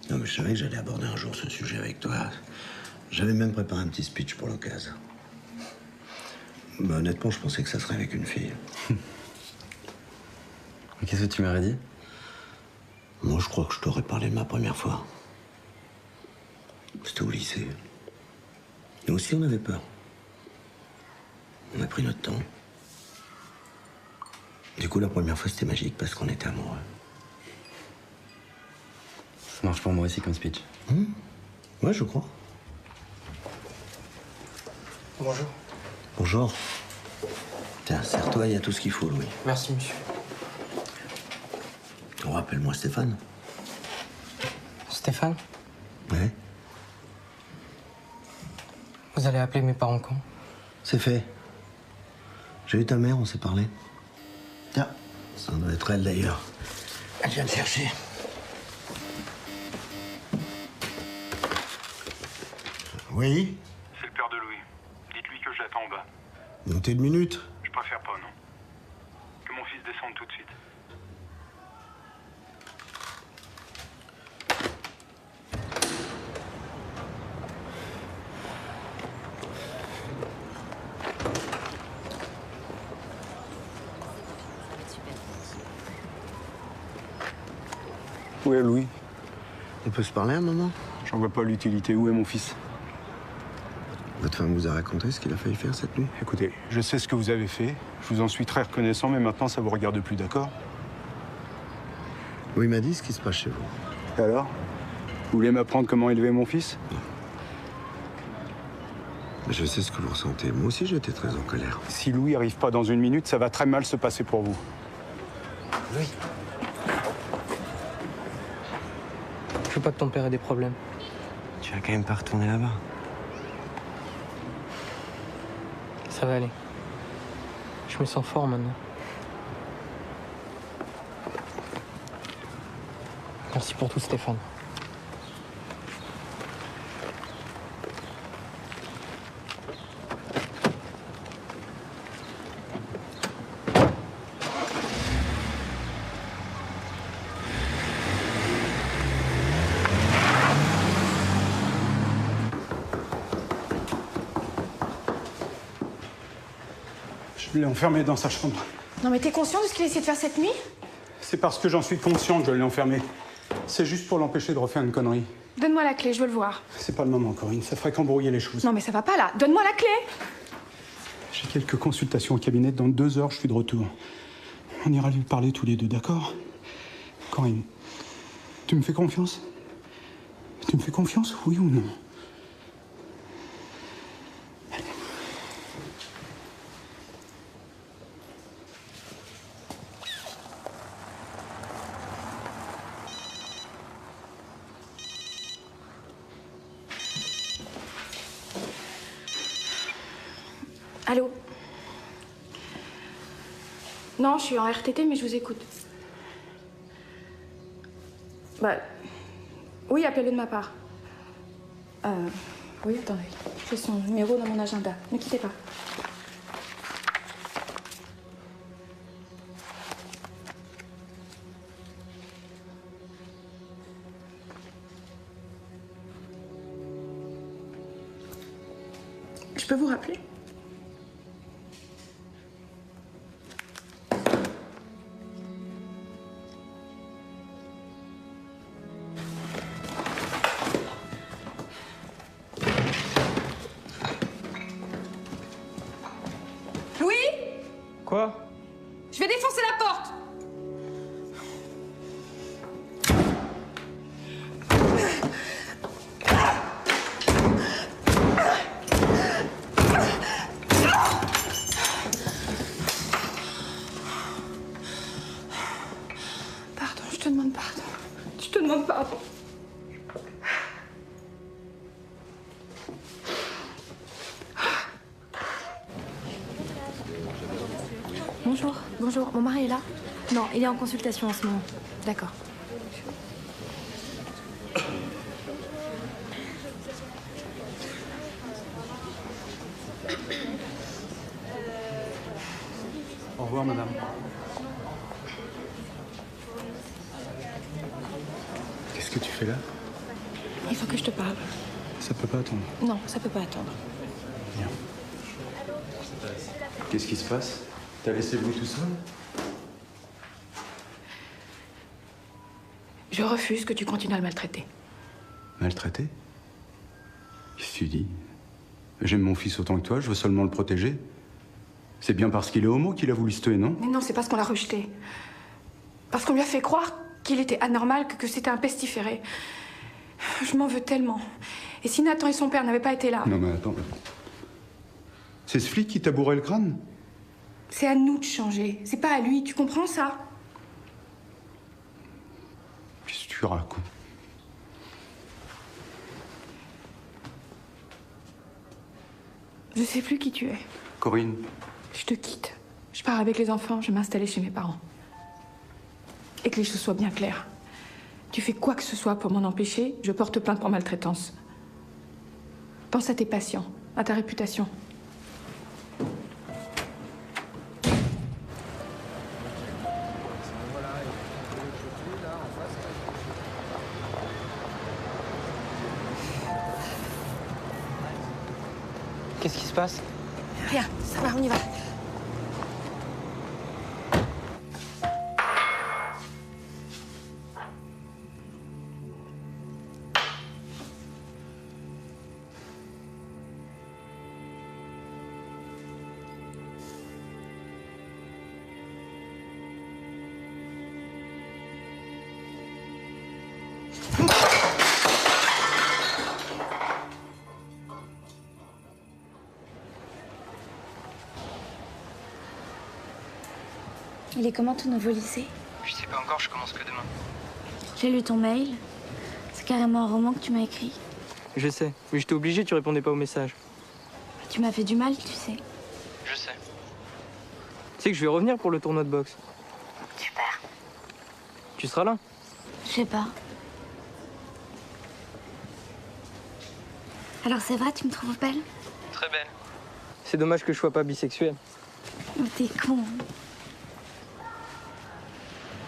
Non, mais je savais que j'allais aborder un jour ce sujet avec toi. J'avais même préparé un petit speech pour l'occasion. Mais honnêtement, je pensais que ça serait avec une fille. Qu'est-ce que tu m'aurais dit? Moi, je crois que je t'aurais parlé de ma première fois. C'était au lycée. Nous aussi, on avait peur. On a pris notre temps. Du coup, la première fois, c'était magique parce qu'on était amoureux. Ça marche pour moi aussi comme speech. Ouais, je crois. Bonjour. Bonjour. Tiens, serre-toi, il y a tout ce qu'il faut, Louis. Merci, monsieur. Oh, rappelle-moi Stéphane. Stéphane, Ouais, vous allez appeler mes parents quand? c'est fait. J'ai eu ta mère, on s'est parlé. Tiens, ça doit être elle d'ailleurs. Elle vient me chercher. Oui? C'est le père de Louis. Dites-lui que je l'attends en bas. Notez une minute. Je préfère pas, non. Que mon fils descende tout de suite. Où est Louis? On peut se parler un moment? J'en vois pas l'utilité. Où est mon fils? Votre femme vous a raconté ce qu'il a failli faire cette nuit? Écoutez, je sais ce que vous avez fait. Je vous en suis très reconnaissant, mais maintenant, ça vous regarde plus, d'accord? Louis m'a dit ce qui se passe chez vous. Et alors? Vous voulez m'apprendre comment élever mon fils? Je sais ce que vous ressentez. Moi aussi, j'étais très en colère. Si Louis arrive pas dans une minute, ça va très mal se passer pour vous. Louis. Je veux pas que ton père ait des problèmes. Tu vas quand même pas retourner là-bas. Ça va aller. Je me sens fort maintenant. Merci pour tout, Stéphane. Je l'ai enfermé dans sa chambre. Non mais t'es conscient de ce qu'il a essayé de faire cette nuit? C'est parce que j'en suis conscient que je l'ai enfermé. C'est juste pour l'empêcher de refaire une connerie. Donne-moi la clé, je veux le voir. C'est pas le moment, Corinne. Ça ferait qu'embrouiller les choses. Non mais ça va pas là, donne-moi la clé! J'ai quelques consultations au cabinet. Dans 2 heures, je suis de retour. On ira lui parler tous les deux, d'accord? Corinne, tu me fais confiance? Tu me fais confiance, oui ou non? Allô? Non, je suis en RTT, mais je vous écoute. Bah... Oui, appelez-le de ma part. Oui, attendez. J'ai son numéro dans mon agenda. Ne quittez pas. Je peux vous rappeler? Louis? Quoi? Je vais défoncer la porte! Pardon, je te demande pardon. Je te demande pardon. Bonjour, bonjour. Mon mari est là? Non, il est en consultation en ce moment. D'accord. Au revoir, madame. Qu'est-ce que tu fais là? Il faut que je te parle. Ça peut pas attendre. Non, ça peut pas attendre. Viens. Qu'est-ce qui se passe? T'as laissé Louis tout seul? Je refuse que tu continues à le maltraiter. Maltraité? Qu'est-ce que tu dis? J'aime mon fils autant que toi, je veux seulement le protéger. C'est bien parce qu'il est homo qu'il a voulu se tuer, non? Mais non, c'est parce qu'on l'a rejeté. Parce qu'on lui a fait croire qu'il était anormal, que c'était un pestiféré. Je m'en veux tellement. Et si Nathan et son père n'avaient pas été là... Non mais attends. C'est ce flic qui t'a bourré le crâne? C'est à nous de changer. C'est pas à lui, tu comprends ça? Qu'est-ce que tu racontes? Je sais plus qui tu es. Corinne. Je te quitte. Je pars avec les enfants, je vais m'installer chez mes parents. Et que les choses soient bien claires. Tu fais quoi que ce soit pour m'en empêcher, je porte plainte pour maltraitance. Pense à tes patients, à ta réputation. Qu'est-ce qui se passe? Rien, ça va, on y va. Il est comment ton nouveau lycée? Je sais pas encore, je commence que demain. J'ai lu ton mail. C'est carrément un roman que tu m'as écrit. Je sais, mais j'étais obligé, tu répondais pas aux messages. Tu m'as fait du mal, tu sais. Je sais. Tu sais que je vais revenir pour le tournoi de boxe. Super. Tu seras là? Je sais pas. Alors c'est vrai, tu me trouves belle? Très belle. C'est dommage que je sois pas bisexuel. Oh, t'es con.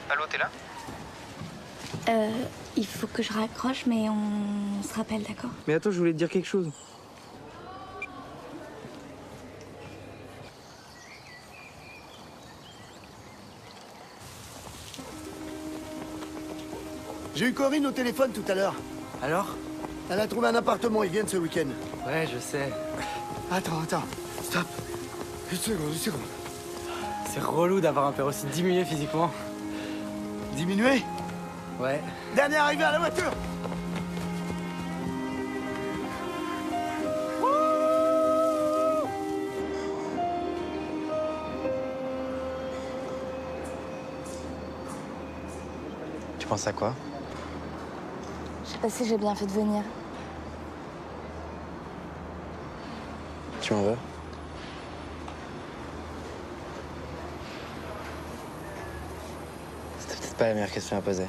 Allô, t'es là? Il faut que je raccroche, mais on se rappelle, d'accord? Mais attends, je voulais te dire quelque chose. J'ai eu Corinne au téléphone tout à l'heure. Alors? Elle a trouvé un appartement, ils viennent ce week-end. Ouais, je sais. Attends, stop. Une seconde. C'est relou d'avoir un père aussi diminué physiquement. Diminué? Ouais. Dernier arrivé à la voiture. Tu penses à quoi? Je sais pas si j'ai bien fait de venir. Tu m'en veux? pas la meilleure question à poser.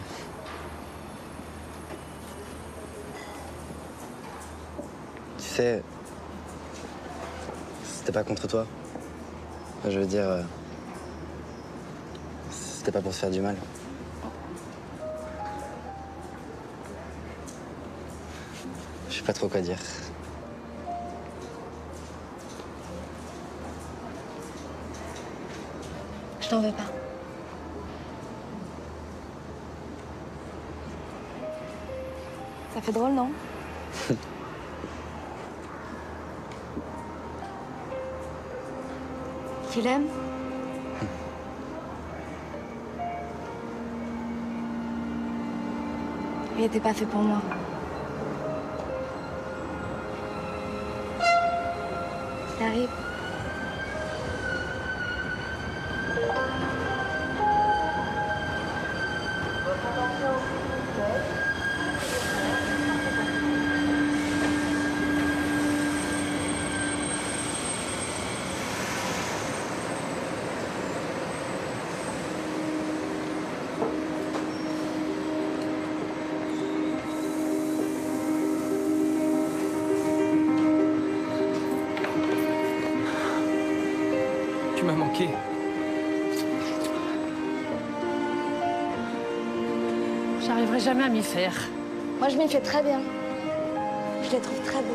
Tu sais, c'était pas contre toi. Je veux dire, c'était pas pour se faire du mal. Je sais pas trop quoi dire. Je t'en veux pas. Ça fait drôle, non? Tu l'aimes? Il était pas fait pour moi. J'arrive. Tu m'as manqué. J'arriverai jamais à m'y faire. Moi, je m'y fais très bien. Je les trouve très beaux.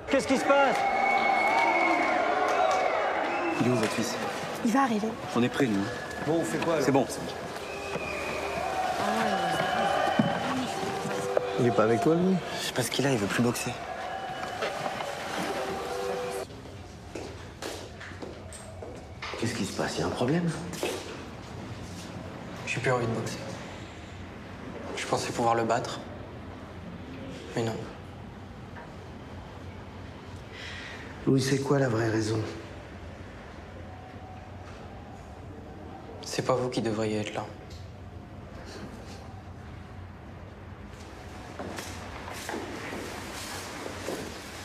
Qu'est-ce qui se passe? Il est où, votre fils? Il va arriver. On est prêts, nous. Bon, on fait quoi, alors? C'est bon. Il est pas avec toi, lui? Je sais pas ce qu'il a, il veut plus boxer. Qu'est-ce qui se passe? Il y a un problème? J'ai plus envie de boxer. Je pensais pouvoir le battre. Mais non. Louis, c'est quoi la vraie raison? C'est pas vous qui devriez être là.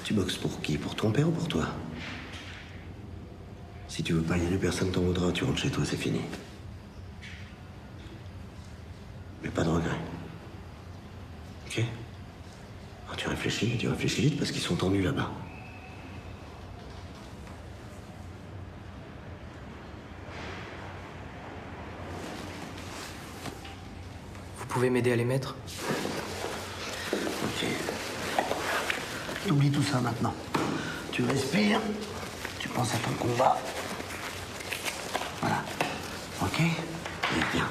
Tu boxes pour qui? Pour ton père ou pour toi? Si tu veux pas y aller, personne t'en voudra. Tu rentres chez toi, c'est fini. Mais pas de regret. Ok? Alors tu réfléchis vite parce qu'ils sont tendus là-bas. Vous pouvez m'aider à les mettre? Ok. T'oublies tout ça maintenant. Tu respires, tu penses à ton combat. Voilà. Ok? Et viens.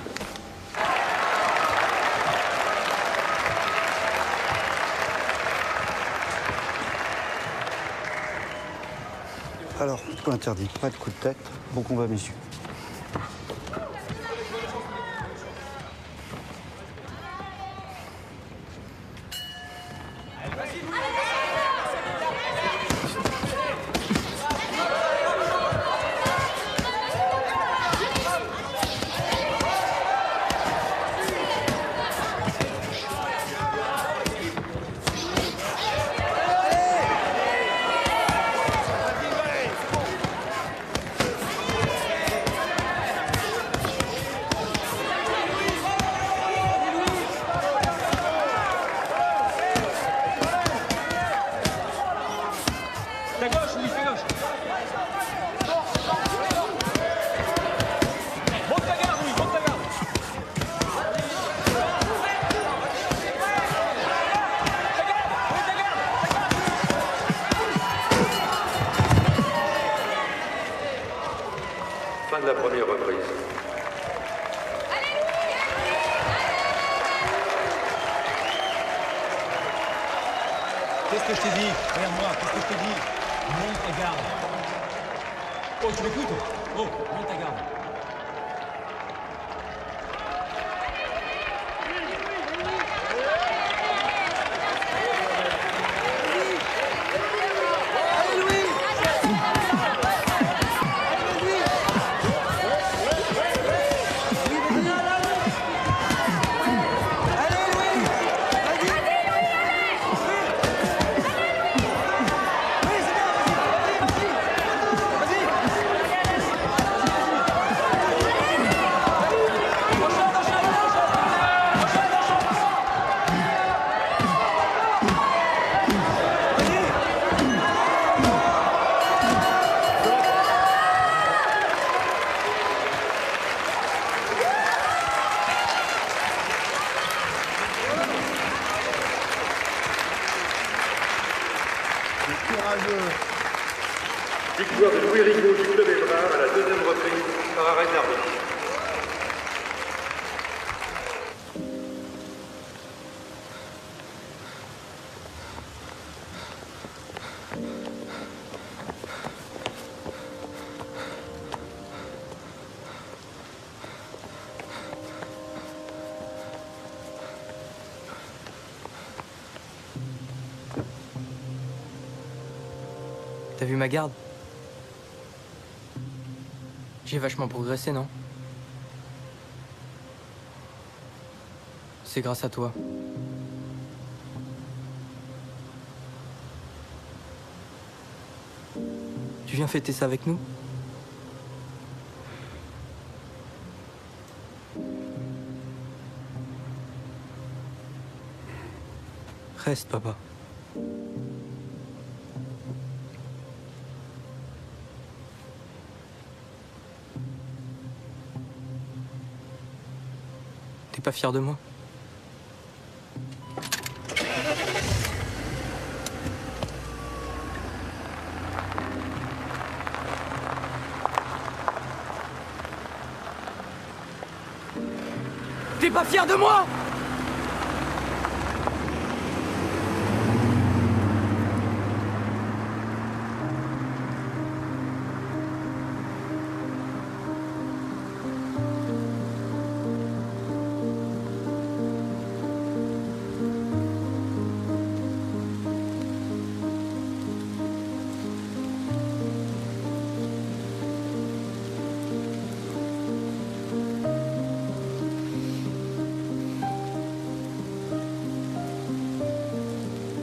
Alors, coup interdit, pas de coup de tête. Bon combat, messieurs. Fin de la première reprise. Qu'est-ce que je t'ai dit? Regarde-moi, qu'est-ce que je t'ai dit? Monte ta garde. Oh, tu m'écoutes? Oh, monte ta garde. Allez, Louis! nous du Club Hébrard à la deuxième reprise par arrêt d'arbitre. T'as vu ma garde? J'ai vachement progressé, non? C'est grâce à toi. Tu viens fêter ça avec nous? Reste, papa. T'es pas fier de moi? T'es pas fier de moi?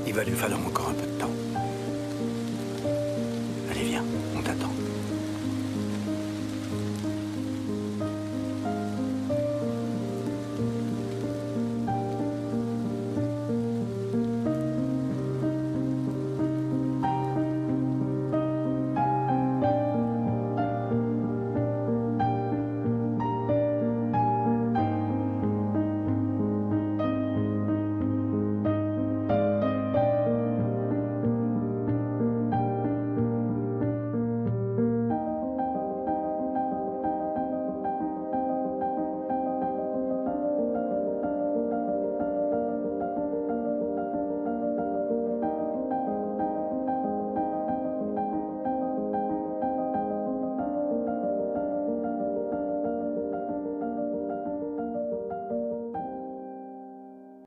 Il va lui falloir encore un peu.